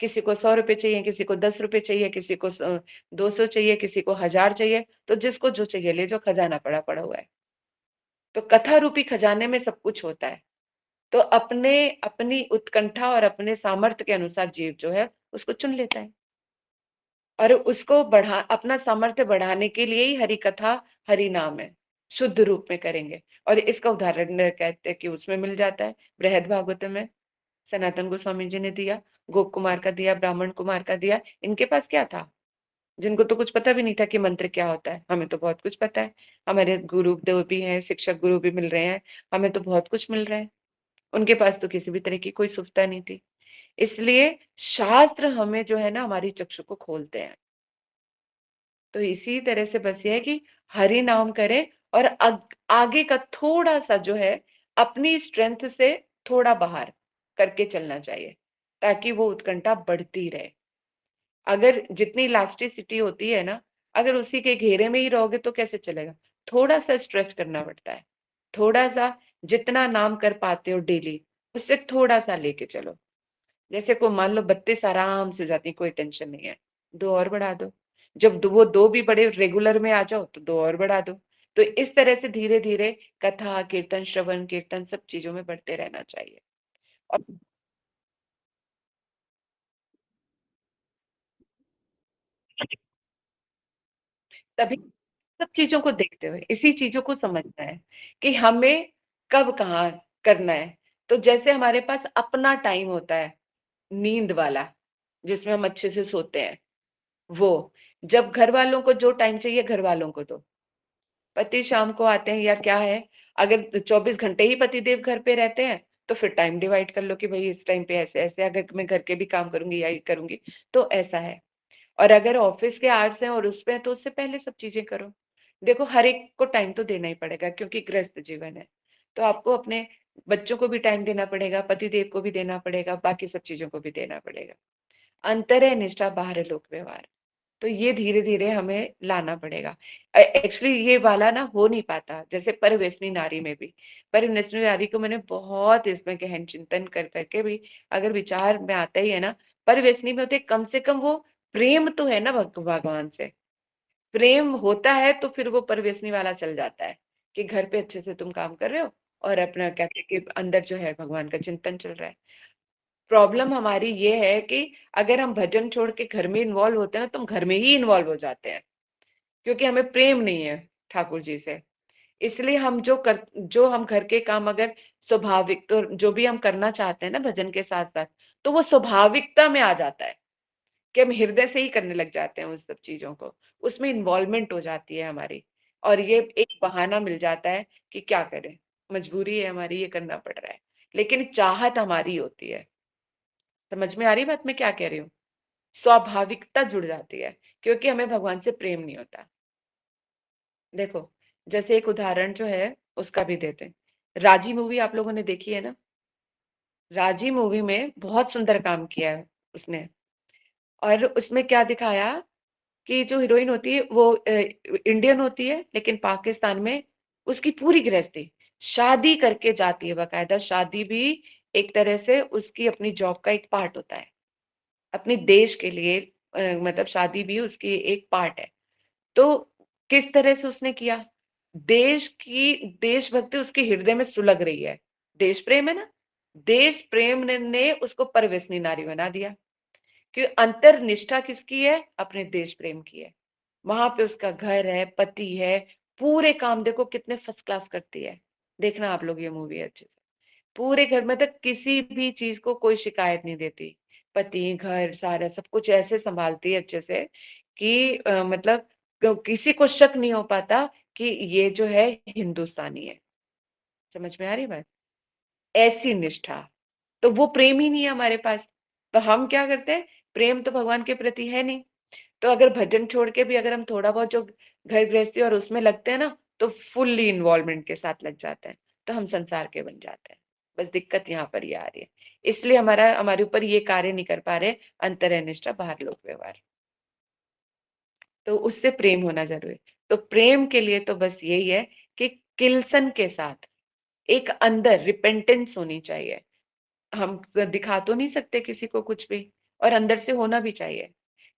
किसी को 100 रुपए चाहिए, किसी को 10 रुपए चाहिए, किसी को 200 चाहिए, किसी को 1000 चाहिए, तो जिसको जो चाहिए ले, जो खजाना पड़ा पड़ा हुआ है। तो कथा रूपी खजाने में सब कुछ होता है। तो अपने अपनी उत्कंठा और अपने सामर्थ्य के अनुसार जीव जो है उसको चुन लेता है। और उसको अपना सामर्थ्य बढ़ाने के लिए ही हरि कथा, हरि नाम है, शुद्ध रूप में करेंगे। और इसका उदाहरण कहते हैं कि उसमें मिल जाता है, बृहद भागवतम में सनातन गोस्वामी जी ने दिया, गोप कुमार का दिया, ब्राह्मण कुमार का दिया। इनके पास क्या था? जिनको तो कुछ पता भी नहीं था कि मंत्र क्या होता है। हमें तो बहुत कुछ पता है, हमारे गुरुदेव भी हैं, शिक्षक गुरु भी मिल रहे हैं, हमें तो बहुत कुछ मिल रहा है। उनके पास तो किसी भी तरह की कोई सुविधा नहीं थी। इसलिए शास्त्र हमें जो है ना, हमारी चक्षु को खोलते हैं। तो इसी तरह से बस ये है कि हरि नाम करें, और आगे का थोड़ा सा जो है अपनी स्ट्रेंथ से थोड़ा बाहर करके चलना चाहिए, ताकि वो उत्कंठा बढ़ती रहे। अगर जितनी इलास्टिसिटी होती है ना, अगर उसी के घेरे में ही रहोगे तो कैसे चलेगा? थोड़ा सा स्ट्रेच करना पड़ता है, थोड़ा सा, जितना नाम कर पाते हो डेली उससे थोड़ा सा लेके चलो। जैसे को मान लो 32 आराम से जाती, कोई टेंशन नहीं है, 2 और बढ़ा दो। जब वो 2 भी बड़े रेगुलर में आ जाओ तो 2 और बढ़ा दो। तो इस तरह से धीरे धीरे कथा, कीर्तन, श्रवण कीर्तन सब चीजों में बढ़ते रहना चाहिए। और तभी सब चीजों को देखते हुए इसी चीजों को समझना है कि हमें कब कहाँ करना है। तो जैसे हमारे पास अपना टाइम होता है नींद वाला, जिसमें हम अच्छे से सोते हैं, वो जब घर वालों को जो टाइम चाहिए घर वालों को दो। पति शाम को आते हैं या क्या है, अगर 24 घंटे ही पति देव घर पे रहते हैं तो फिर टाइम डिवाइड कर लो कि भाई इस टाइम पे ऐसे ऐसे, अगर मैं घर के भी काम करूंगी या ये करूंगी तो ऐसा है। और अगर ऑफिस के आवर्स हैं और उसपे है तो उससे पहले सब चीजें करो। देखो हर एक को टाइम तो देना ही पड़ेगा क्योंकि गृहस्थ जीवन है। तो आपको अपने बच्चों को भी टाइम देना पड़ेगा, पति देव को भी देना पड़ेगा, बाकी सब चीजों को भी देना पड़ेगा। अंतर है निष्ठा, बाहर है लोक व्यवहार। तो ये धीरे धीरे हमें लाना पड़ेगा। एक्चुअली ये वाला ना हो नहीं पाता, जैसे परिवेशनी नारी में भी, परिवेशनी नारी को मैंने बहुत इसमें गहन चिंतन कर करके भी अगर विचार में आता ही है ना, परिवेशनी में होते कम से कम वो प्रेम तो है ना भगवान से। प्रेम होता है तो फिर वो परिवेशनी वाला चल जाता है कि घर पे अच्छे से तुम काम कर रहे हो और अपना क्या कहते हैं कि अंदर जो है भगवान का चिंतन चल रहा है। प्रॉब्लम हमारी ये है कि अगर हम भजन छोड़ के घर में इन्वॉल्व होते हैं ना तो हम घर में ही इन्वॉल्व हो जाते हैं, क्योंकि हमें प्रेम नहीं है ठाकुर जी से। इसलिए हम जो हम घर के काम अगर स्वाभाविक, तो जो भी हम करना चाहते हैं ना भजन के साथ साथ, तो वो स्वाभाविकता में आ जाता है कि हम हृदय से ही करने लग जाते हैं उस सब चीजों को, उसमें इन्वॉल्वमेंट हो जाती है हमारी। और ये एक बहाना मिल जाता है कि क्या करें, मजबूरी है हमारी, ये करना पड़ रहा है, लेकिन चाहत हमारी होती है। समझ में आ रही बात मैं क्या कह रही हूँ? स्वाभाविकता जुड़ जाती है क्योंकि हमें भगवान से प्रेम नहीं होता। देखो जैसे एक उदाहरण जो है उसका भी देते हैं। राजी मूवी आप लोगों ने देखी है ना? राजी मूवी में बहुत सुंदर काम किया है उसने। और उसमें क्या दिखाया कि जो हीरोइन होती है वो इंडियन होती है लेकिन पाकिस्तान में उसकी पूरी गृहस्थी, शादी करके जाती है, बाकायदा शादी भी एक तरह से उसकी अपनी जॉब का एक पार्ट होता है, अपने देश के लिए। मतलब शादी भी उसकी एक पार्ट है। तो किस तरह से उसने किया, देशभक्ति उसके हृदय में सुलग रही है, देश प्रेम है ना, देश प्रेम ने उसको परवेशनी नारी बना दिया। कि अंतर निष्ठा किसकी है? अपने देश प्रेम की है। वहां पे उसका घर है, पति है, पूरे काम देखो कितने फर्स्ट क्लास करती है। देखना आप लोग ये मूवी अच्छे से, पूरे घर में तक किसी भी चीज को कोई शिकायत नहीं देती। पति, घर, सारा सब कुछ ऐसे संभालती है अच्छे से कि मतलब किसी को शक नहीं हो पाता कि ये जो है हिंदुस्तानी है। समझ में आ रही बात? ऐसी निष्ठा, तो वो प्रेम ही नहीं है हमारे पास। तो हम क्या करते हैं, प्रेम तो भगवान के प्रति है नहीं। तो अगर भजन छोड़ के भी अगर हम थोड़ा बहुत जो घर गृहस्थी और उसमें लगते हैं ना, तो फुल्ली इन्वॉल्वमेंट के साथ लग जाते हैं, तो हम संसार के बन जाते हैं। बस दिक्कत यहाँ पर ये आ रही है। इसलिए हमारे ऊपर ये कार्य नहीं कर पा रहे, अंतर्निष्ठा, बाहर लोक व्यवहार। तो उससे प्रेम होना जरूरी है। तो प्रेम के लिए तो बस यही है कि किल्सन के साथ एक अंदर रिपेंटेंस होनी चाहिए। हम दिखा तो नहीं सकते किसी को कुछ भी, और अंदर से होना भी चाहिए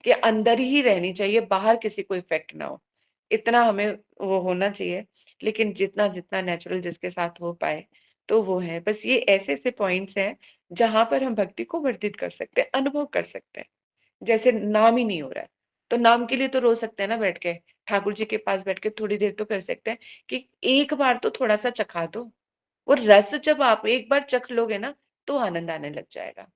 कि अंदर ही रहनी चाहिए, बाहर किसी को इफेक्ट ना हो, इतना हमें वो होना चाहिए। लेकिन जितना जितना नेचुरल जिसके साथ हो पाए तो वो है। बस ये ऐसे ऐसे पॉइंट्स हैं जहां पर हम भक्ति को वर्धित कर सकते हैं, अनुभव कर सकते हैं, जैसे नाम ही नहीं हो रहा है। तो नाम के लिए तो रो सकते हैं ना बैठ के, ठाकुर जी के पास बैठ के थोड़ी देर तो कर सकते हैं कि एक बार तो थोड़ा सा चखा दो। वो रस जब आप एक बार चख लोगे ना तो आनंद आने लग जाएगा।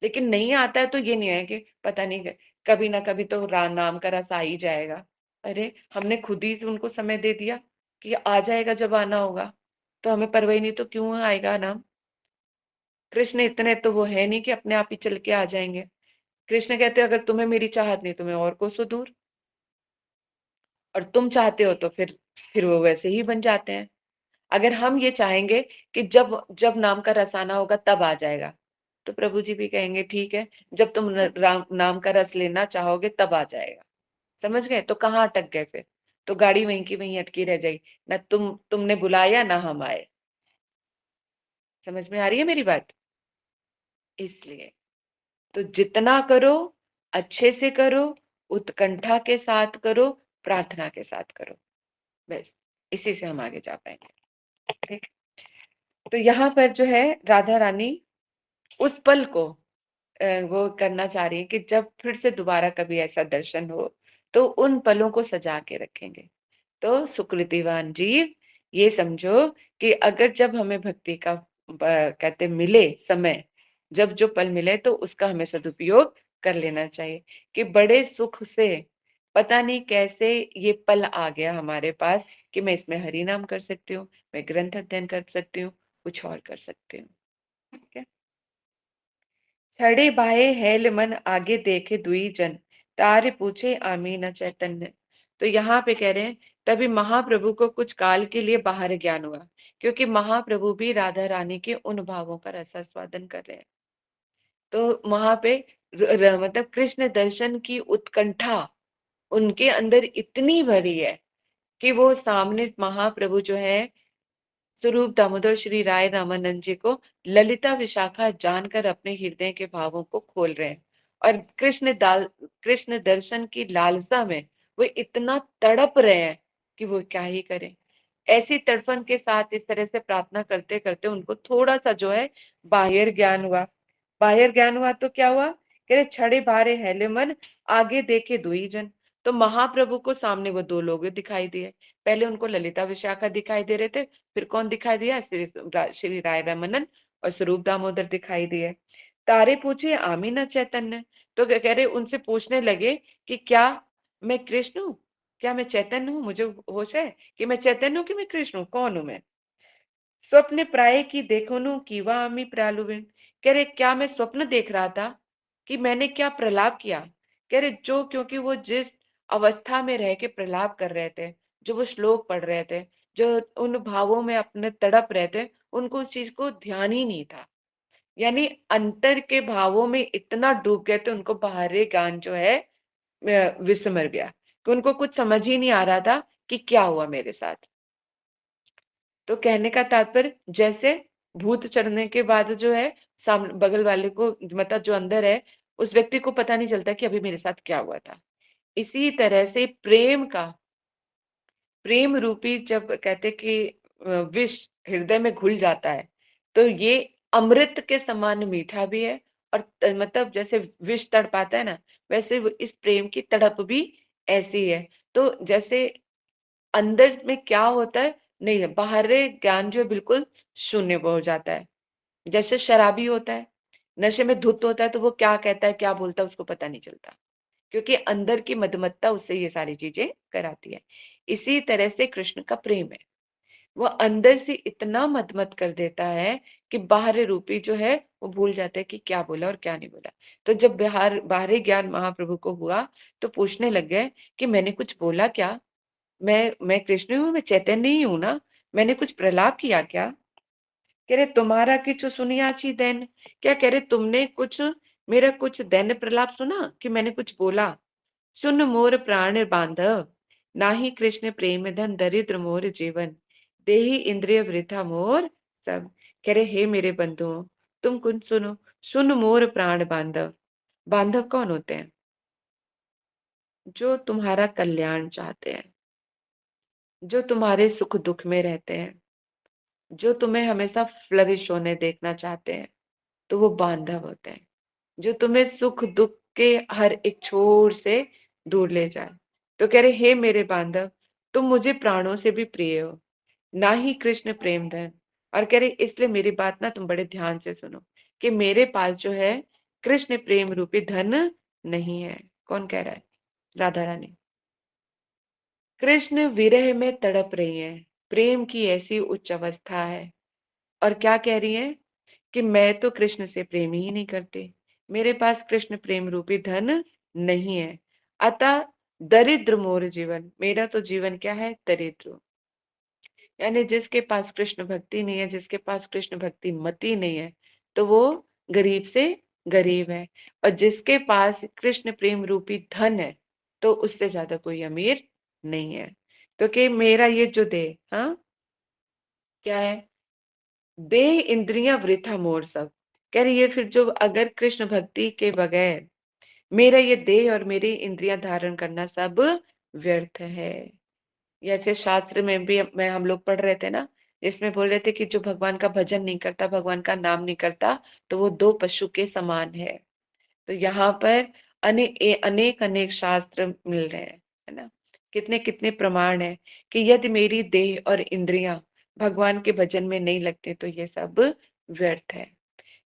लेकिन नहीं आता है तो ये नहीं है कि पता नहीं कभी ना कभी तो नाम का रस आ ही जाएगा। अरे हमने खुद ही उनको समय दे दिया कि आ जाएगा जब आना होगा, तो हमें परवाही नहीं तो क्यों आएगा नाम। कृष्ण इतने तो वो है नहीं कि अपने आप ही चल के आ जाएंगे। कृष्ण कहते हैं अगर तुम्हें मेरी चाहत नहीं तुम्हें और कोसों दूर, और तुम चाहते हो तो फिर वो वैसे ही बन जाते हैं। अगर हम ये चाहेंगे कि जब जब नाम का रस आना होगा तब आ जाएगा, तो प्रभु जी भी कहेंगे ठीक है, जब तुम नाम का रस लेना चाहोगे तब आ जाएगा। समझ गए? तो कहाँ अटक गए फिर? तो गाड़ी वहीं की वहीं अटकी रह जाएगी, ना तुमने बुलाया ना हम आए। समझ में आ रही है मेरी बात? इसलिए तो जितना करो अच्छे से करो, उत्कंठा के साथ करो, प्रार्थना के साथ करो, बस इसी से हम आगे जा पाएंगे। ठीक। तो यहाँ पर जो है राधा रानी उस पल को वो करना चाह रही है कि जब फिर से दोबारा कभी ऐसा दर्शन हो तो उन पलों को सजा के रखेंगे। तो सुकृतिवान जीव ये समझो कि अगर जब हमें भक्ति का कहते मिले समय, जब जो पल मिले तो उसका हमें सदुपयोग कर लेना चाहिए। कि बड़े सुख से पता नहीं कैसे ये पल आ गया हमारे पास कि मैं इसमें हरि नाम कर सकती हूँ, मैं ग्रंथ अध्ययन कर सकती हूँ, कुछ और कर सकती हूँ। ठीक है। छड़े बाहे हेल मन आगे देखे दुई जन, तारे पूछे आमी न चैतन्य। तो यहाँ पे कह रहे हैं तभी महाप्रभु को कुछ काल के लिए बाहर ज्ञान हुआ, क्योंकि महाप्रभु भी राधा रानी के उन भावों का रसास्वादन कर रहे हैं। तो वहां पे मतलब कृष्ण दर्शन की उत्कंठा उनके अंदर इतनी भरी है कि वो सामने महाप्रभु जो है स्वरूप दामोदर श्री राय रामानंद जी को ललिता विशाखा जानकर अपने हृदय के भावों को खोल रहे हैं। और कृष्ण दर्शन की लालसा में वो इतना तड़प रहे हैं कि वो क्या ही करें। ऐसी तड़पन के साथ इस तरह से प्रार्थना करते करते उनको थोड़ा सा जो है बाह्य ज्ञान हुआ। बाह्य ज्ञान हुआ तो क्या हुआ? कह रहे छड़े बारे हेले मन आगे देखे दुई जन। तो महाप्रभु को सामने वो दो लोग दिखाई दिए। पहले उनको ललिता विशाखा दिखाई दे रहे थे, फिर कौन दिखाई दिया? श्री राय रमनन और स्वरूप दामोदर दिखाई दिए। तारे पूछे आमी न चैतन्य। तो कह रहे उनसे पूछने लगे कि क्या मैं कृष्ण हूँ? क्या मैं चैतन्य हूँ? मुझे होश है कि मैं चैतन्य हूँ कि मैं कृष्ण हूँ? कौन हूं मैं? स्वप्न प्राय की देखो नु कीवा आमी प्रालुविन। कह रहे क्या मैं स्वप्न देख रहा था कि मैंने क्या प्रलाप किया? कह रहे जो क्योंकि वो जिस अवस्था में रह के प्रलाप कर रहे थे, जो वो श्लोक पढ़ रहे थे, जो उन भावों में अपने तड़प रहे थे, उनको उस चीज को ध्यान ही नहीं था। यानी अंतर के भावों में इतना डूब गए थे, उनको बाहरी ज्ञान जो है विस्मर गया, कि उनको कुछ समझ ही नहीं आ रहा था कि क्या हुआ मेरे साथ। तो कहने का तात्पर्य जैसे भूत चढ़ने के बाद जो है सामने बगल वाले को मतलब जो अंदर है उस व्यक्ति को पता नहीं चलता कि अभी मेरे साथ क्या हुआ था। इसी तरह से प्रेम रूपी जब कहते कि विष हृदय में घुल जाता है तो ये अमृत के समान मीठा भी है। और मतलब जैसे विष तड़पाता है ना, वैसे इस प्रेम की तड़प भी ऐसी है। तो जैसे अंदर में क्या होता है नहीं है, बाहरी ज्ञान जो है बिल्कुल शून्य हो जाता है। जैसे शराबी होता है, नशे में धुत होता है तो वो क्या कहता है क्या बोलता है उसको पता नहीं चलता, क्योंकि अंदर की मदमत्ता उससे ये सारी चीजें कराती है। इसी तरह से कृष्ण का प्रेम है, वो अंदर से इतना मदमत कर देता है कि बाहरी रूपी जो है वो भूल जाता है कि क्या बोला और क्या नहीं बोला। तो जब बाहरी ज्ञान महाप्रभु को हुआ तो पूछने लग गए कि मैंने कुछ बोला क्या? मैं कृष्ण हूँ, मैं चैतन्य ही हूँ ना, मैंने कुछ प्रलाप किया क्या? कह रहे तुम्हारा कुछ सुनियाची दैन। क्या कह रहे तुमने कुछ मेरा कुछ दैन प्रलाप सुना कि मैंने कुछ बोला? सुन मोर प्राण बांधव, नाही कृष्ण प्रेम धन दरिद्र मोर जीवन, देही इंद्रिय वृथा मोर सब। कह रहे हे मेरे बंधुओं तुम कुछ सुनो। सुन मोर प्राण बांधव। बांधव कौन होते हैं? जो तुम्हारा कल्याण चाहते हैं, जो तुम्हारे सुख दुख में रहते हैं, जो तुम्हें हमेशा फ्लरिश होने देखना चाहते हैं, तो वो बांधव होते हैं। जो तुम्हें सुख दुख के हर एक छोर से दूर ले जाए। तो कह रहे, हे मेरे बांधव, तुम मुझे प्राणों से भी प्रिय हो, ना ही कृष्ण प्रेम धन। और कह रहे, इसलिए मेरी बात ना तुम बड़े ध्यान से सुनो कि मेरे पास जो है कृष्ण प्रेम रूपी धन नहीं है। कौन कह रहा है? राधा रानी। कृष्ण विरह में तड़प रही है, प्रेम की ऐसी उच्च अवस्था है। और क्या कह रही है कि मैं तो कृष्ण से प्रेम ही नहीं करती, मेरे पास कृष्ण प्रेम रूपी धन नहीं है। अतः दरिद्र मोर जीवन, मेरा तो जीवन क्या है? दरिद्र। यानी जिसके पास कृष्ण भक्ति नहीं है, जिसके पास कृष्ण भक्ति मति नहीं है, तो वो गरीब से गरीब है। और जिसके पास कृष्ण प्रेम रूपी धन है, तो उससे ज्यादा कोई अमीर नहीं है। तो कि मेरा ये जो देह, हाँ, क्या है? देह इंद्रियां वृथा मोर सब। कह रही है फिर जो अगर कृष्ण भक्ति के बगैर मेरा ये देह और मेरी इंद्रियां धारण करना सब व्यर्थ है। जैसे शास्त्र में भी मैं हम लोग पढ़ रहे थे ना, जिसमें बोल रहे थे कि जो भगवान का भजन नहीं करता, भगवान का नाम नहीं करता, तो वो दो पशु के समान है। तो यहाँ पर अनेक अनेक शास्त्र मिल रहे हैं, है ना? कितने कितने प्रमाण है कि यदि मेरी देह और इंद्रियां भगवान के भजन में नहीं लगते तो ये सब व्यर्थ है।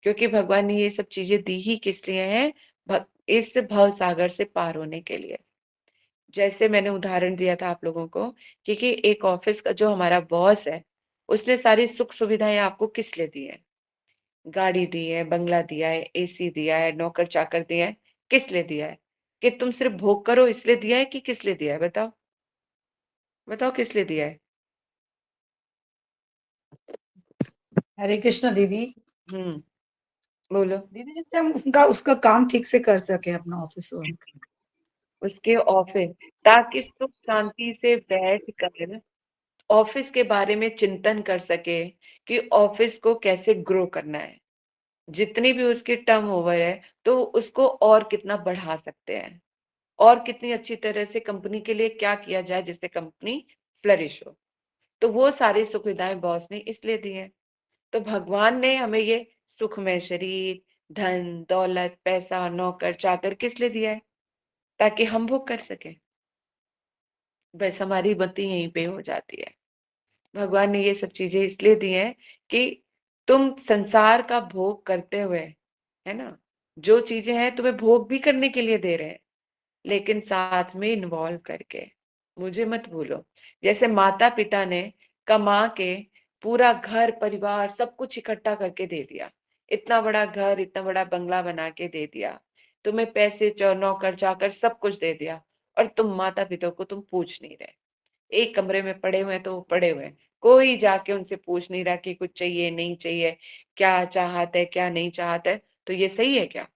क्योंकि भगवान ने ये सब चीजें दी ही किस लिए है? इस भव सागर से पार होने के लिए। जैसे मैंने उदाहरण दिया था आप लोगों को, क्योंकि एक ऑफिस का जो हमारा बॉस है, उसने सारी सुख सुविधाएं आपको किस लिए दी है? गाड़ी दी है, बंगला दिया है, एसी दिया है, नौकर चाकर दिया है। किस लिए दिया है? कि तुम सिर्फ भोग करो इसलिए दिया है कि किस लिए दिया है? बताओ, बताओ किस लिए दिया है? हरे कृष्णा दीदी। हम्म, बोलो। दीदी जिससे हम उसका उसका काम ठीक से कर सके, अपना ऑफिस वर्क। उसके ऑफिस, ताकि सुख शांति से बैठ कर ऑफिस के बारे में चिंतन कर सके कि ऑफिस को कैसे ग्रो करना है। जितनी भी उसकी टर्म ओवर है, तो उसको और कितना बढ़ा सकते हैं, और कितनी अच्छी तरह से कंपनी के लिए क्या किया जाए जिससे कंपनी फ्लरिश हो। तो वो सारी सुविधाएं बॉस ने इसलिए दी है। तो भगवान ने हमें ये सुखमय शरीर, धन दौलत, पैसा, नौकर चाकर किस लिए दिया है? ताकि हम भोग कर सके। बस हमारी मति यहीं पे हो जाती है। भगवान ने ये सब चीजें इसलिए दी हैं कि तुम संसार का भोग करते हुए, है ना, जो चीजें हैं तुम्हें भोग भी करने के लिए दे रहे हैं, लेकिन साथ में इन्वॉल्व करके। मुझे मत भूलो। जैसे माता पिता ने कमा के पूरा घर परिवार सब कुछ इकट्ठा करके दे दिया, इतना बड़ा घर, इतना बड़ा बंगला बना के दे दिया, तुम्हें पैसे नौकर चाकर सब कुछ दे दिया, और तुम माता पिता को तुम पूछ नहीं रहे। एक कमरे में पड़े हुए हैं तो वो पड़े हुए हैं, कोई जाके उनसे पूछ नहीं रहा कि कुछ चाहिए नहीं चाहिए, क्या चाहत है क्या नहीं चाहत है। तो ये सही है क्या?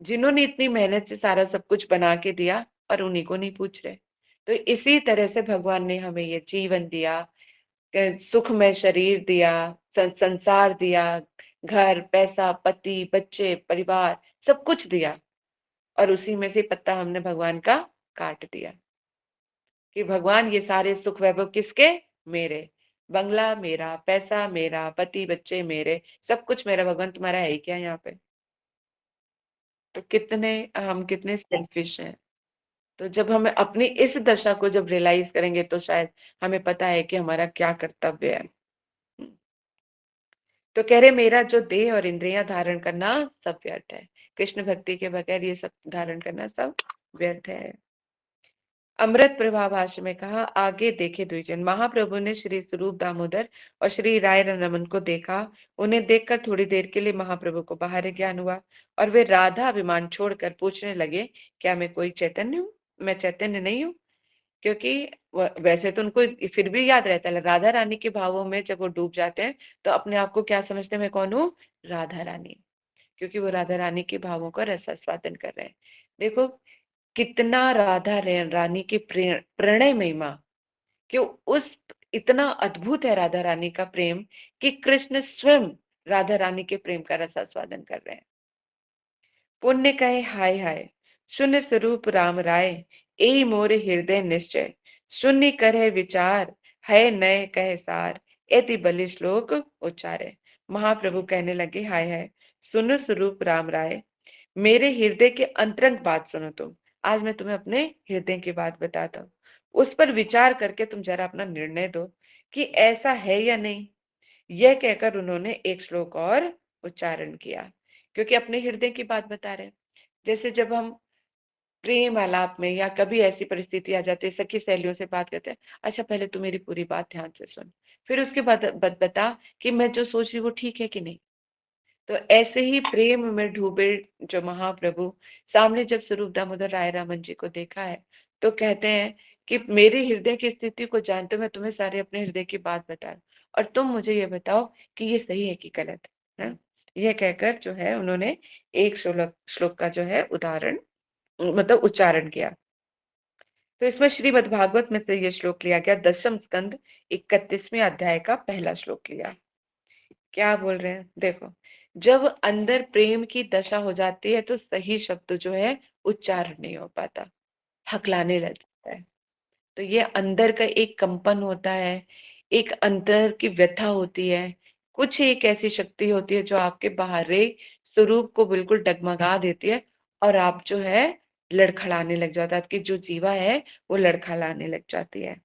जिन्होंने इतनी मेहनत से सारा सब कुछ बना के दिया और उन्हीं को नहीं पूछ रहे। तो इसी तरह से भगवान ने हमें ये जीवन दिया, सुखमय शरीर दिया, संसार दिया, घर पैसा पति बच्चे परिवार सब कुछ दिया, और उसी में से पत्ता हमने भगवान का काट दिया कि भगवान ये सारे सुख वैभव किसके? मेरे। बंगला मेरा, पैसा मेरा, पति बच्चे मेरे, सब कुछ मेरा। भगवान तुम्हारा है ही क्या यहाँ पे? तो कितने हम कितने सेल्फिश हैं। तो जब हमें अपनी इस दशा को जब रियलाइज करेंगे तो शायद हमें पता है कि हमारा क्या कर्तव्य है। तो कह रहे, मेरा जो देह और इंद्रियां धारण करना सब व्यर्थ है। कृष्ण भक्ति के बगैर ये सब धारण करना सब व्यर्थ है। अमृत प्रभा भाष्य में कहा, आगे देखे द्विजन। महाप्रभु ने श्री स्वरूप दामोदर और श्री राय रमन को देखा। उन्हें देखकर थोड़ी देर के लिए महाप्रभु को बाहर ज्ञान हुआ, और वे राधा अभिमान छोड़कर पूछने लगे, क्या मैं कोई चैतन्य हूँ? मैं चैतन्य नहीं हूँ? क्योंकि वैसे तो उनको फिर भी याद रहता है, राधा रानी के भावों में जब वो डूब जाते हैं तो अपने आप को क्या समझते हैं? मैं कौन हूँ? राधा रानी। क्योंकि वो राधा रानी के भावों का रसास्वादन कर रहे हैं। देखो कितना रानी की प्रणय महिमा, कि उस इतना अद्भुत है राधा रानी का प्रेम कि कृष्ण स्वयं राधा रानी के प्रेम का रसास्वादन कर रहे हैं। पुण्य कहे हाय हाय, शून्य स्वरूप राम राय, ए मोरे हृदय निश्चय, शून्य करे विचार, है नय कहे सार, एति बलि श्लोक उच्चारे। महाप्रभु कहने लगे, हाय हाय, सुनो स्वरूप राम राय, मेरे हृदय के अंतरंग बात सुनो तुम। आज मैं तुम्हें अपने हृदय की बात बताता हूँ, उस पर विचार करके तुम जरा अपना निर्णय दो कि ऐसा है या नहीं। यह कहकर उन्होंने एक श्लोक और उच्चारण किया, क्योंकि अपने हृदय की बात बता रहे हैं। जैसे जब हम प्रेम आलाप में या कभी ऐसी परिस्थिति आ जाती है, सखी सहेलियों से बात करते हैं, अच्छा पहले तू मेरी पूरी बात ध्यान से सुन, फिर उसके बाद बता कि मैं जो सोच रही वो ठीक है कि नहीं। तो ऐसे ही प्रेम में डूबे जो महाप्रभु सामने जब स्वरूप दामोदर राय रामन जी को देखा है, तो कहते हैं कि मेरे हृदय की स्थिति को जानते हो, मैं तुम्हें सारे अपने हृदय की बात बता रहा हूं, और तुम मुझे ये बताओ कि ये सही है कि गलत है। यह कहकर जो है उन्होंने एक श्लोक श्लोक का जो है उदाहरण मतलब उच्चारण किया। तो इसमें श्रीमद् भागवत में से ये श्लोक लिया गया, दशम स्कंद 31वें अध्याय का पहला श्लोक लिया। क्या बोल रहे हैं देखो, जब अंदर प्रेम की दशा हो जाती है तो सही शब्द जो है उच्चारण नहीं हो पाता, हकलाने लग जाता है। तो ये अंदर का एक कंपन होता है, एक अंदर की व्यथा होती है, कुछ एक ऐसी शक्ति होती है जो आपके बाहरी स्वरूप को बिल्कुल डगमगा देती है, और आप जो है लड़खड़ाने लग जाता है, आपकी जो जीवा है वो लड़खड़ाने लग जाती है।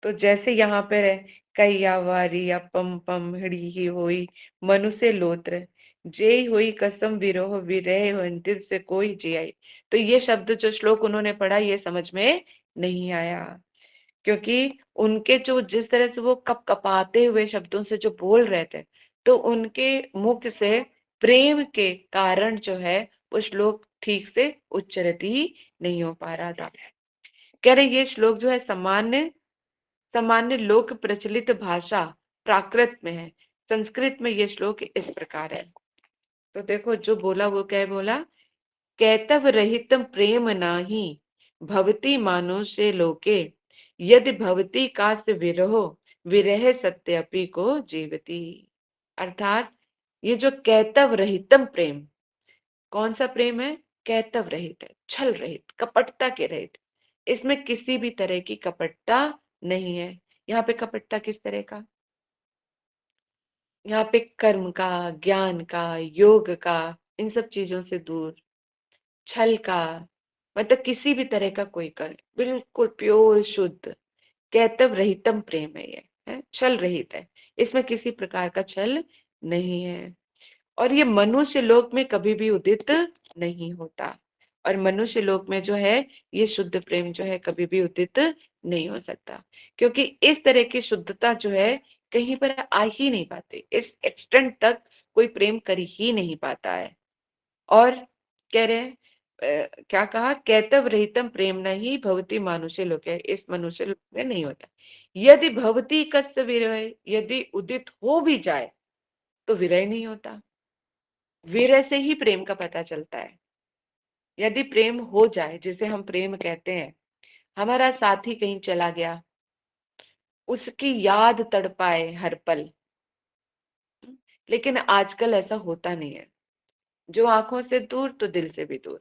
तो जैसे यहाँ पर है, कैया वारिया पम पम हिड़ी ही होई मनुष्य लोत्र, जेई हुई कसम विरोह विरह अंतिर से कोई जियाई। तो ये शब्द जो श्लोक उन्होंने पढ़ा ये समझ में नहीं आया, क्योंकि उनके जो जिस तरह से वो कप कपाते हुए शब्दों से जो बोल रहे थे, तो उनके मुख से प्रेम के कारण जो है वो श्लोक ठीक से उच्चरित ही नहीं हो पा रहा था। कह रहे ये श्लोक जो है सामान्य सामान्य लोक प्रचलित भाषा प्राकृत में है, संस्कृत में ये श्लोक इस प्रकार है। तो देखो जो बोला वो क्या बोला, कैतव रहितम प्रेम नाही भवती मानुष्य लोके, यदि भवती कास्य विरहो विरह सत्यपि को जीवती। अर्थात ये जो कैतव रहितम प्रेम, कौन सा प्रेम है, कैतव रहित है, छल रहित, कपटता के रहित, इसमें किसी भी तरह की कपटता नहीं है। यहाँ पे कपटता किस तरह का, यहाँ पे कर्म का, ज्ञान का, योग का, इन सब चीजों से दूर, छल का, मतलब किसी भी तरह का कोई कर, बिल्कुल प्योर शुद्ध कैतव रहितम प्रेम है ये, है छल रहित है, इसमें किसी प्रकार का छल नहीं है। और ये मनुष्य लोक में कभी भी उदित नहीं होता, और मनुष्य लोक में जो है ये शुद्ध प्रेम जो है कभी भी उदित नहीं हो सकता, क्योंकि इस तरह की शुद्धता जो है कहीं पर आ ही नहीं पाती, इस एक्सटेंट तक कोई प्रेम कर ही नहीं पाता है। और कह रहे हैं क्या कहा, कैतव रहितम प्रेम नहीं भवती मानुष्य लोक है, इस मनुष्य लोक में नहीं होता। यदि भवती कस्य विरह, यदि उदित हो भी जाए तो विरह नहीं होता, विरह से ही प्रेम का पता चलता है। यदि प्रेम हो जाए, जिसे हम प्रेम कहते हैं, हमारा साथी कहीं चला गया, उसकी याद तड़पाए हर पल, लेकिन आजकल ऐसा होता नहीं है, जो आंखों से दूर तो दिल से भी दूर।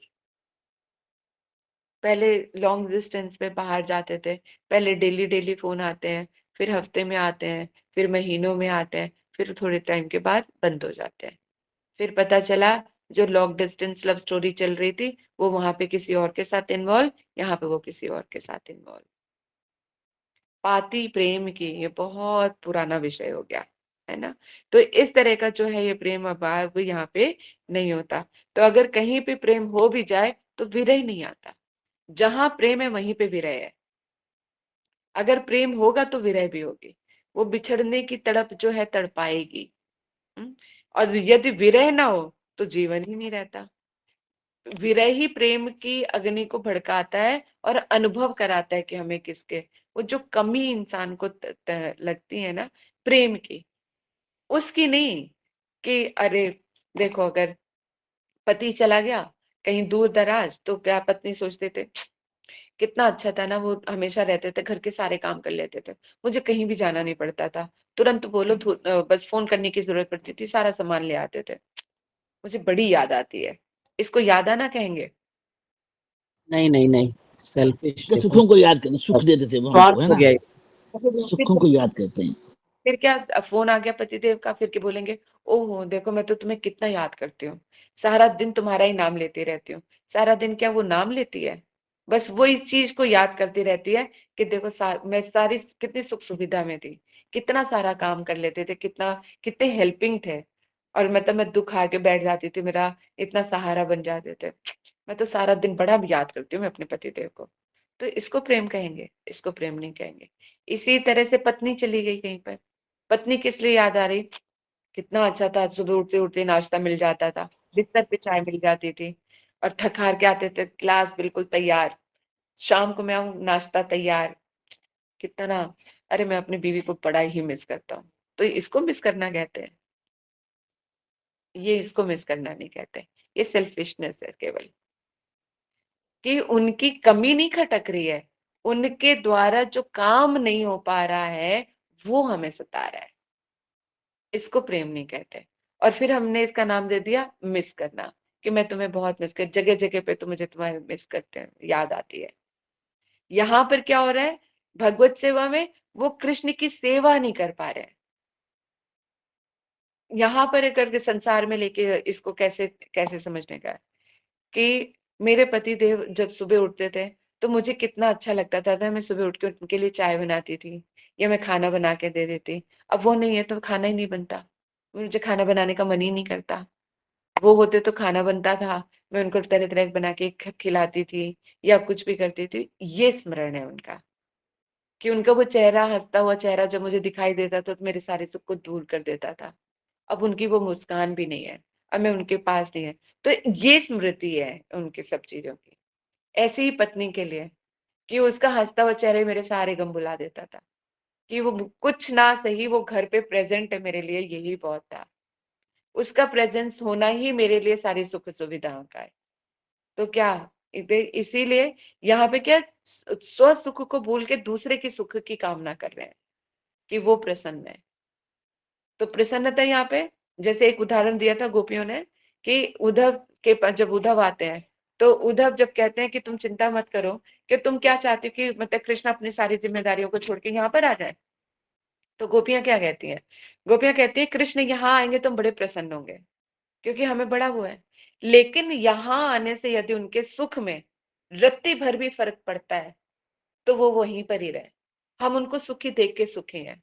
पहले लॉन्ग डिस्टेंस पे बाहर जाते थे, पहले डेली डेली फोन आते हैं, फिर हफ्ते में आते हैं, फिर महीनों में आते हैं, फिर थोड़े टाइम के बाद बंद हो जाते हैं। फिर पता चला जो लॉन्ग डिस्टेंस लव स्टोरी चल रही थी वो वहां पे किसी और के साथ इन्वॉल्व, यहाँ पे वो किसी और के साथ इन्वॉल्व। पाती प्रेम की ये बहुत पुराना विषय हो गया है ना। तो इस तरह का जो है ये प्रेम अब यहाँ पे नहीं होता। तो अगर कहीं पे प्रेम हो भी जाए तो विरह नहीं आता, जहां प्रेम है वहीं पे विरह है। अगर प्रेम होगा तो विरह भी होगी, वो बिछड़ने की तड़प जो है तड़पाएगी। हम्म? और यदि विरह ना हो तो जीवन ही नहीं रहता। विरह ही प्रेम की अग्नि को भड़काता है और अनुभव कराता है कि हमें किसके, वो जो कमी इंसान को लगती है ना प्रेम की, उसकी नहीं, कि अरे देखो अगर पति चला गया कहीं दूर दराज तो क्या पत्नी सोचते थे, कितना अच्छा था ना वो हमेशा रहते थे, घर के सारे काम कर लेते थे, मुझे कहीं भी जाना नहीं पड़ता था, तुरंत बोलो बस फोन करने की जरूरत पड़ती थी, सारा सामान ले आते थे, मुझे बड़ी याद आती है। इसको याद आना कहेंगे? नहीं नहीं नहीं, सेल्फिश के सुखों को याद करना, सुख देते थे वो हमको, स्वार्थ है हो ना, गया। सुखों को याद करते हैं। फिर क्या, फोन आ गया पतिदेव का, फिर क्या बोलेंगे, ओहो देखो मैं तो तुम्हें कितना याद करती हूँ, सारा दिन तुम्हारा ही नाम लेती रहती हूँ। सारा दिन क्या वो नाम लेती है? बस वो इस चीज को याद करती रहती है कि देखो मैं सारी कितनी सुख सुविधा में थी, कितना सारा काम कर लेते थे, कितने हेल्पिंग थे, और मतलब मैं दुख आके बैठ जाती थी, मेरा इतना सहारा बन जाते थे। मैं तो सारा दिन बड़ा याद करती हूँ मैं अपने पति देव को। तो इसको प्रेम कहेंगे? इसको प्रेम नहीं कहेंगे। इसी तरह से पत्नी चली गई कहीं पर, पत्नी किस लिए याद आ रही? कितना अच्छा था, सुबह उठते उठते नाश्ता मिल जाता था, बिस्तर पे चाय मिल जाती थी, और थक हार के आते थे, क्लास बिल्कुल तैयार, शाम को मैं आऊं नाश्ता तैयार, कितना। अरे मैं अपनी बीवी को बड़ा ही मिस करता हूँ। तो इसको मिस करना कहते हैं? ये इसको मिस करना नहीं कहते, ये सेल्फिशनेस है केवल, कि उनकी कमी नहीं खटक रही है, उनके द्वारा जो काम नहीं हो पा रहा है वो हमें सता रहा है। इसको प्रेम नहीं कहते। और फिर हमने इसका नाम दे दिया मिस करना, कि मैं तुम्हें बहुत मिस कर, जगह जगह पे तो मुझे तुम्हारे मिस करते हैं, याद आती है। यहाँ पर क्या हो रहा है? भगवत सेवा में वो कृष्ण की सेवा नहीं कर पा रहे हैं। यहाँ पर करके संसार में लेके इसको कैसे कैसे समझने का है कि मेरे पति देव जब सुबह उठते थे तो मुझे कितना अच्छा लगता था, मैं सुबह उठ के उनके लिए चाय बनाती थी या मैं खाना बना के दे देती। अब वो नहीं है तो खाना ही नहीं बनता, मुझे खाना बनाने का मन ही नहीं करता। वो होते तो खाना बनता था, मैं उनको तरह तरह बना के खिलाती थी या कुछ भी करती थी। ये स्मरण है उनका, कि उनका वो चेहरा, हंसता हुआ चेहरा जब मुझे दिखाई देता था तो मेरे सारे सुख को दूर कर देता था। अब उनकी वो मुस्कान भी नहीं है, अब मैं उनके पास नहीं है। तो ये स्मृति है उनकी सब चीजों की। ऐसी ही पत्नी के लिए, कि उसका हंसता हुआ चेहरा मेरे सारे गम भुला देता था, कि वो कुछ ना सही वो घर पे प्रेजेंट है, मेरे लिए यही बहुत था। उसका प्रेजेंस होना ही मेरे लिए सारी सुख सुविधाओं का है। तो क्या इसीलिए यहाँ पे क्या, स्व सुख को भूल के दूसरे की सुख की कामना कर रहे हैं कि वो प्रसन्न है। तो प्रसन्नता यहाँ पे, जैसे एक उदाहरण दिया था गोपियों ने, कि उद्धव के पास जब उद्धव आते हैं तो उद्धव जब कहते हैं कि तुम चिंता मत करो, कि तुम क्या चाहते हो कि मतलब कृष्ण अपनी सारी जिम्मेदारियों को छोड़ के यहाँ पर आ जाए। तो गोपियां क्या कहती हैं? गोपियां कहती है कृष्ण यहाँ आएंगे तो हम बड़े प्रसन्न होंगे, क्योंकि हमें बड़ा हुआ है। लेकिन यहाँ आने से यदि उनके सुख में रत्ती भर भी फर्क पड़ता है तो वो वहीं पर ही रहे। हम उनको सुखी देख के सुखी हैं।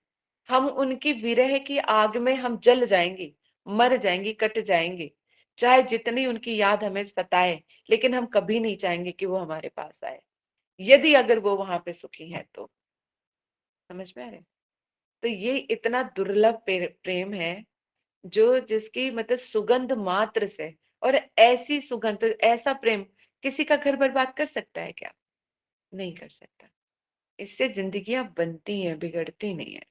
हम उनकी विरह की आग में हम जल जाएंगे, मर जाएंगी, कट जाएंगे, चाहे जितनी उनकी याद हमें सताए, लेकिन हम कभी नहीं चाहेंगे कि वो हमारे पास आए, यदि अगर वो वहां पे सुखी है तो। समझ में आ रहे? तो ये इतना दुर्लभ प्रेम है, जो जिसकी मतलब सुगंध मात्र से, और ऐसी सुगंध, ऐसा प्रेम किसी का घर बर्बाद कर सकता है क्या? नहीं कर सकता। इससे जिंदगियां बनती हैं, बिगड़ती नहीं है।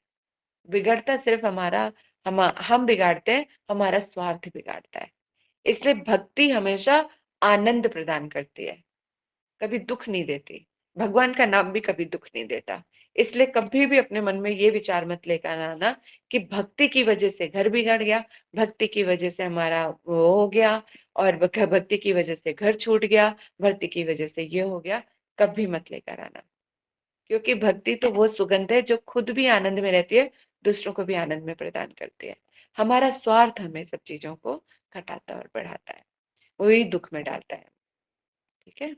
बिगड़ता सिर्फ हमारा, हम बिगाड़ते हैं, हमारा स्वार्थ बिगाड़ता है। इसलिए भक्ति हमेशा आनंद प्रदान करती है, कभी दुख नहीं देती। भगवान का नाम भी कभी दुख नहीं देता। इसलिए कभी भी अपने मन में ये विचार मत लेकर आना कि भक्ति की वजह से घर बिगड़ गया, भक्ति की वजह से हमारा वो हो गया, और भक्ति की वजह से घर छूट गया, भक्ति की वजह से ये हो गया। कभी मत लेकर आना, क्योंकि भक्ति तो वो सुगंध है जो खुद भी आनंद में रहती है, दूसरों को भी आनंद में प्रदान करती है। हमारा स्वार्थ हमें सब चीजों को घटाता और बढ़ाता है, वही दुख में डालता है। ठीक है।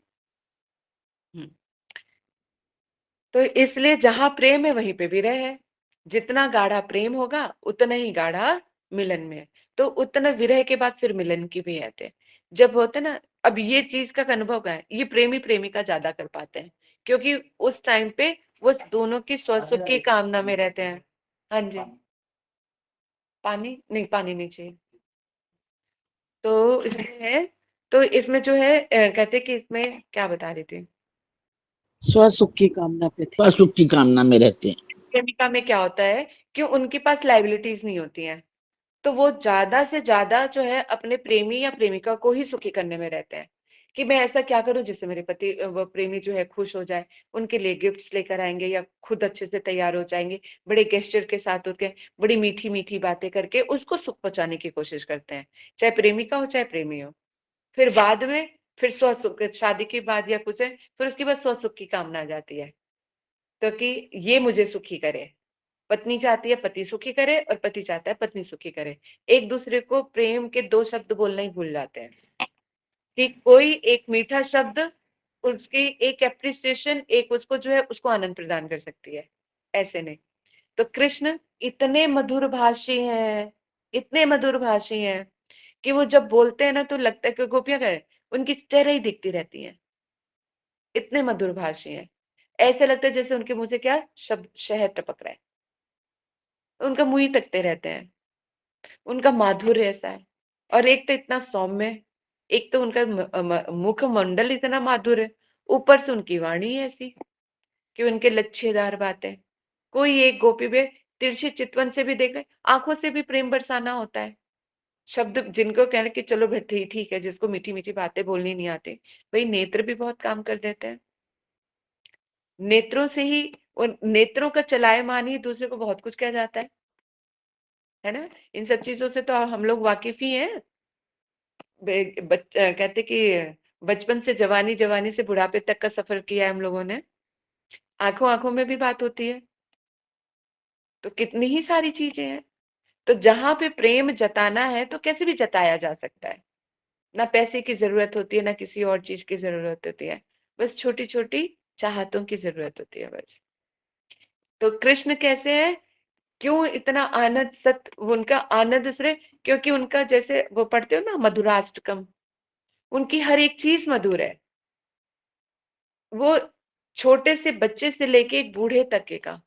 तो इसलिए जहां प्रेम है वहीं पे विरह है। जितना गाढ़ा प्रेम होगा उतना ही गाढ़ा मिलन में है। तो उतना विरह के बाद फिर मिलन की भी है। जब होते ना, अब ये चीज का अनुभव है, ये प्रेमी प्रेमिका ज्यादा कर पाते हैं, क्योंकि उस टाइम पे वो दोनों की स्वसुख की कामना में रहते हैं। हाँ जी। पानी नहीं, पानी नहीं चाहिए। तो इसमें है, तो इसमें जो है कहते कि इसमें क्या बता रही थी? स्व सुख की कामना पे थी। सुख की कामना में रहते हैं। प्रेमिका में क्या होता है कि उनके पास लाइबिलिटीज नहीं होती हैं, तो वो ज्यादा से ज्यादा जो है अपने प्रेमी या प्रेमिका को ही सुखी करने में रहते हैं, कि मैं ऐसा क्या करूं जिससे मेरे पति वो प्रेमी जो है खुश हो जाए। उनके लिए गिफ्ट्स लेकर आएंगे या खुद अच्छे से तैयार हो जाएंगे, बड़े गेस्चर के साथ उनके बड़ी मीठी मीठी बातें करके उसको सुख पहुंचाने की कोशिश करते हैं, चाहे प्रेमिका हो चाहे प्रेमी हो। फिर बाद में फिर स्व सुख, शादी के बाद या कुछ है, फिर उसके बाद स्व सुख की कामना आ जाती है, तो कि ये मुझे सुखी करे। पत्नी चाहती है पति सुखी करे और पति चाहता है पत्नी सुखी करे। एक दूसरे को प्रेम के दो शब्द बोलना ही भूल जाते हैं, कि कोई एक मीठा शब्द उसकी एक एप्रिसिएशन, एक उसको जो है उसको आनंद प्रदान कर सकती है, ऐसे नहीं। तो कृष्ण इतने मधुर भाषी हैं, इतने मधुर भाषी हैं कि वो जब बोलते हैं ना तो लगता है कि गोपियां करें, उनकी चेहरे ही दिखती रहती हैं, इतने मधुर भाषी हैं। ऐसे लगता है जैसे उनके मुंह से क्या शब्द शहद टपक रहा है, उनका मुंह ही तकते रहते हैं, उनका माधुर्य ऐसा है। और एक तो इतना सौम्य, एक तो उनका मुख मंडल इतना माधुर है, ऊपर से उनकी वाणी ऐसी कि उनके लच्छेदार बातें। कोई एक गोपी में तिरछी चितवन से भी देखे, आंखों से भी प्रेम बरसाना होता है। शब्द जिनको कहने कि चलो भाई ठीक है, जिसको मीठी मीठी बातें बोलनी नहीं आती, भाई नेत्र भी बहुत काम कर देते हैं। नेत्रों से ही, उन नेत्रों का चलायमान ही दूसरे को बहुत कुछ कह जाता है ना। इन सब चीजों से तो हम लोग वाकिफ ही हैं। कहते कि बचपन से जवानी, जवानी से बुढ़ापे तक का सफर किया है हम लोगों ने। आंखों आंखों में भी बात होती है, तो कितनी ही सारी चीजें हैं। तो जहां पे प्रेम जताना है तो कैसे भी जताया जा सकता है। ना पैसे की जरूरत होती है, ना किसी और चीज की जरूरत होती है, बस छोटी छोटी चाहतों की जरूरत होती है बस। तो कृष्ण कैसे है, क्यों इतना आनंद सत, उनका आनंद दूसरे, क्योंकि उनका जैसे वो पढ़ते हो ना मधुराष्टकम, उनकी हर एक चीज मधुर है। वो छोटे से बच्चे से लेके एक बूढ़े तक के का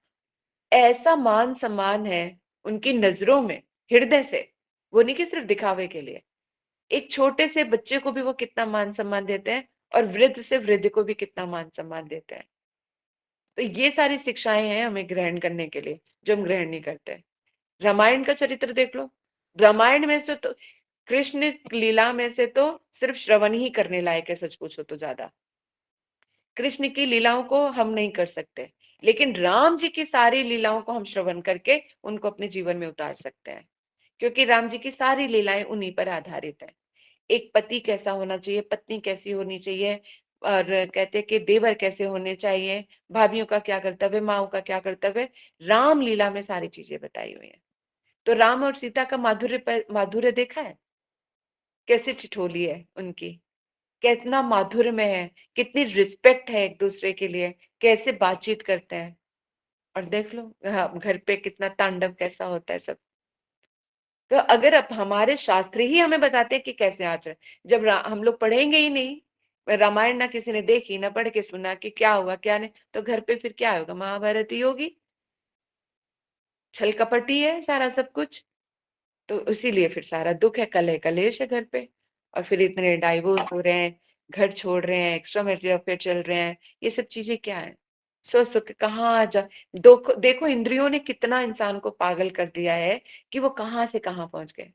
ऐसा मान सम्मान है उनकी नजरों में, हृदय से। वो नहीं कि सिर्फ दिखावे के लिए। एक छोटे से बच्चे को भी वो कितना मान सम्मान देते हैं, और वृद्ध से वृद्ध को भी कितना मान सम्मान देते हैं। तो ये सारी शिक्षाएं हैं हमें ग्रहण करने के लिए, जो हम ग्रहण नहीं करते। रामायण का चरित्र देख लो, रामायण में से तो कृष्ण लीला में से तो सिर्फ श्रवण ही करने लायक है, सच पूछो तो। ज्यादा कृष्ण की लीलाओं को हम नहीं कर सकते, लेकिन राम जी की सारी लीलाओं को हम श्रवण करके उनको अपने जीवन में उतार सकते हैं, क्योंकि राम जी की सारी लीलाएं उन्हीं पर आधारित है। एक पति कैसा होना चाहिए, पत्नी कैसी होनी चाहिए, और कहते हैं कि देवर कैसे होने चाहिए, भाभीियों का क्या कर्तव्य, माओ का क्या कर्तव्य, राम लीला में सारी चीजें बताई हुई हैं। तो राम और सीता का माधुर्य, माधुर्य देखा है कैसे ठिठोली है उनकी, कितना माधुर्य में है, कितनी रिस्पेक्ट है एक दूसरे के लिए, कैसे बातचीत करते हैं। और देख लो घर पे कितना तांडव कैसा होता है सब। तो अगर अब हमारे शास्त्र ही हमें बताते हैं कि कैसे आचरण, जब हम लोग पढ़ेंगे ही नहीं, रामायण ना किसी ने देखी ना पढ़ के सुना कि क्या हुआ क्या नहीं, तो घर पे फिर क्या होगा, महाभारत ही होगी। छल कपटी है सारा सब कुछ। तो इसीलिए फिर सारा दुख है, कलह कलेश है घर पे। और फिर इतने डाइवोर्स हो रहे हैं, घर छोड़ रहे हैं, एक्स्ट्रा मैरिटल अफेयर चल रहे हैं, ये सब चीजें क्या है। सो सुख कहाँ जा, देखो इंद्रियों ने कितना इंसान को पागल कर दिया है कि वो कहाँ से कहाँ पहुंच गए,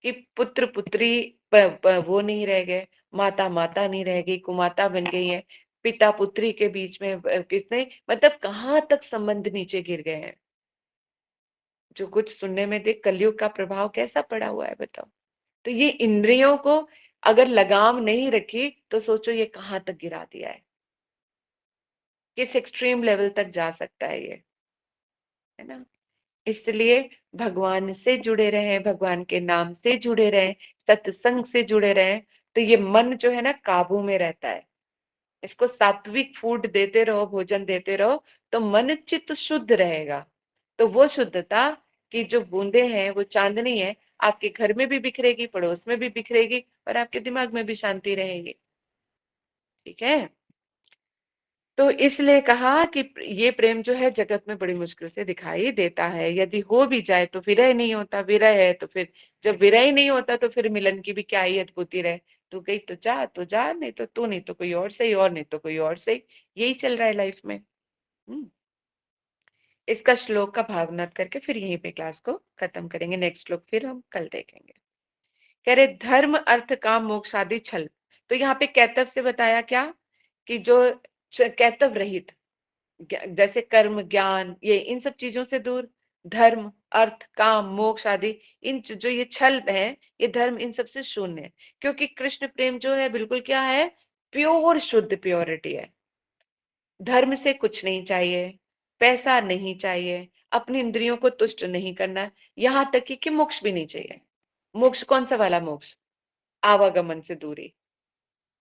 कि पुत्र पुत्री वो नहीं रह गए, माता माता नहीं रह गई, कुमाता बन गई है, पिता पुत्री के बीच में कितने, मतलब कहाँ तक संबंध नीचे गिर गए हैं। जो कुछ सुनने में देख, कलयुग का प्रभाव कैसा पड़ा हुआ है बताओ। तो ये इंद्रियों को अगर लगाम नहीं रखी तो सोचो ये कहाँ तक गिरा दिया है, किस एक्सट्रीम लेवल तक जा सकता है ये, है ना। इसलिए भगवान से जुड़े रहें, भगवान के नाम से जुड़े रहें, सत्संग से जुड़े रहें, तो ये मन जो है ना काबू में रहता है। इसको सात्विक फूड देते रहो, भोजन देते रहो, तो मन चित्त शुद्ध रहेगा। तो वो शुद्धता की जो बूंदे हैं, वो चांदनी है, आपके घर में भी बिखरेगी, पड़ोस में भी बिखरेगी, और आपके दिमाग में भी शांति रहेगी। ठीक है। तो इसलिए कहा कि ये प्रेम जो है जगत में बड़ी मुश्किल से दिखाई देता है, यदि हो भी जाए तो विरह नहीं होता, विरह है तो फिर, जब विरह ही नहीं होता तो फिर मिलन की भी क्या ही अद्भुति रहे। तू गई तो जा, नहीं तो तू, नहीं तो कोई और सही, और नहीं तो कोई और सही, यही चल रहा है लाइफ में। इसका श्लोक का भावनात करके फिर यहीं पे क्लास को खत्म करेंगे। नेक्स्ट श्लोक फिर हम कल देखेंगे। कह रहे धर्म अर्थ काम मोक्ष आदि छल। तो यहाँ पे कैतव से बताया क्या, कि जो कैतव रहित, जैसे कर्म ज्ञान ये इन सब चीजों से दूर, धर्म अर्थ काम मोक्ष आदि, इन जो ये छल है, ये धर्म इन सब से शून्य है। क्योंकि कृष्ण प्रेम जो है बिल्कुल क्या है, प्योर शुद्ध प्योरिटी है। धर्म से कुछ नहीं चाहिए, पैसा नहीं चाहिए, अपनी इंद्रियों को तुष्ट नहीं करना, यहाँ तक कि मोक्ष भी नहीं चाहिए। मोक्ष कौन सा वाला मोक्ष, आवागमन से दूरी,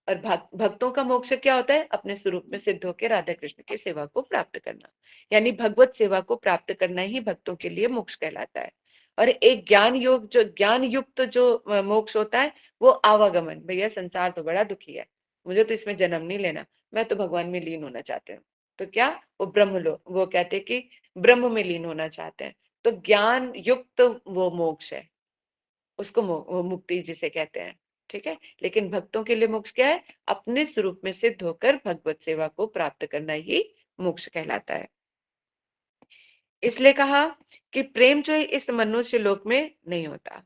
और भक्तों का मोक्ष क्या होता है? अपने स्वरूप में सिद्ध होकर राधा कृष्ण की सेवा को प्राप्त करना, यानी भगवत सेवा को प्राप्त करना ही भक्तों के लिए मोक्ष कहलाता है। और एक ज्ञान युक्त जो मोक्ष होता है वो आवागमन, भैया संसार तो बड़ा दुखी है, मुझे तो इसमें जन्म नहीं लेना, मैं तो भगवान में लीन होना चाहते हूँ। तो क्या वो वो कहते हैं कि ब्रह्म में लीन होना चाहते हैं, तो ज्ञान युक्त वो मोक्ष है, उसको वो मुक्ति जिसे कहते हैं। ठीक है, लेकिन भक्तों के लिए मोक्ष क्या है? अपने स्वरूप में सिद्ध होकर भगवत सेवा को प्राप्त करना ही मोक्ष कहलाता है। इसलिए कहा कि प्रेम जो है इस मनुष्य लोक में नहीं होता।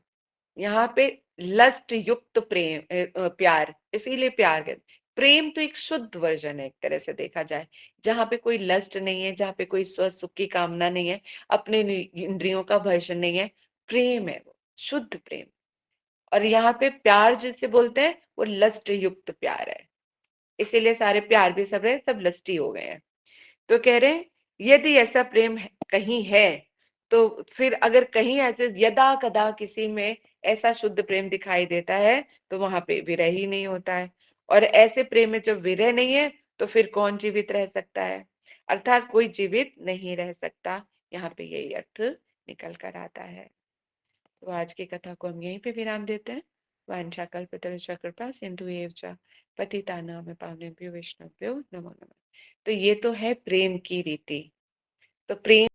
यहाँ पे लस्ट युक्त प्रेम प्यार, इसीलिए प्यार कहते, प्रेम तो एक शुद्ध वर्जन है एक तरह से देखा जाए, जहाँ पे कोई लस्ट नहीं है, जहाँ पे कोई स्व सुख की कामना नहीं है, अपने इंद्रियों का भर्षण नहीं है, प्रेम है वो शुद्ध प्रेम। और यहाँ पे प्यार जिसे बोलते हैं वो लस्ट युक्त प्यार है, इसीलिए सारे प्यार भी सब लस्टी हो गए हैं। तो कह रहे हैं यदि ऐसा प्रेम कहीं है, तो फिर अगर कहीं ऐसे यदा कदा किसी में ऐसा शुद्ध प्रेम दिखाई देता है तो वहां पे विरह ही नहीं होता है। और ऐसे प्रेम में जब विरह नहीं है तो फिर कौन जीवित रह सकता है? अर्थात कोई जीवित नहीं रह सकता। यहाँ पे यही अर्थ निकल कर आता है। तो आज की कथा को हम यहीं पे विराम देते हैं। वांछाकल्पतरुश्च कृपा सिंधु एव च पतितानां पावनेभ्यो वैष्णवेभ्यो नमो नमः। तो ये तो है प्रेम की रीति। तो प्रेम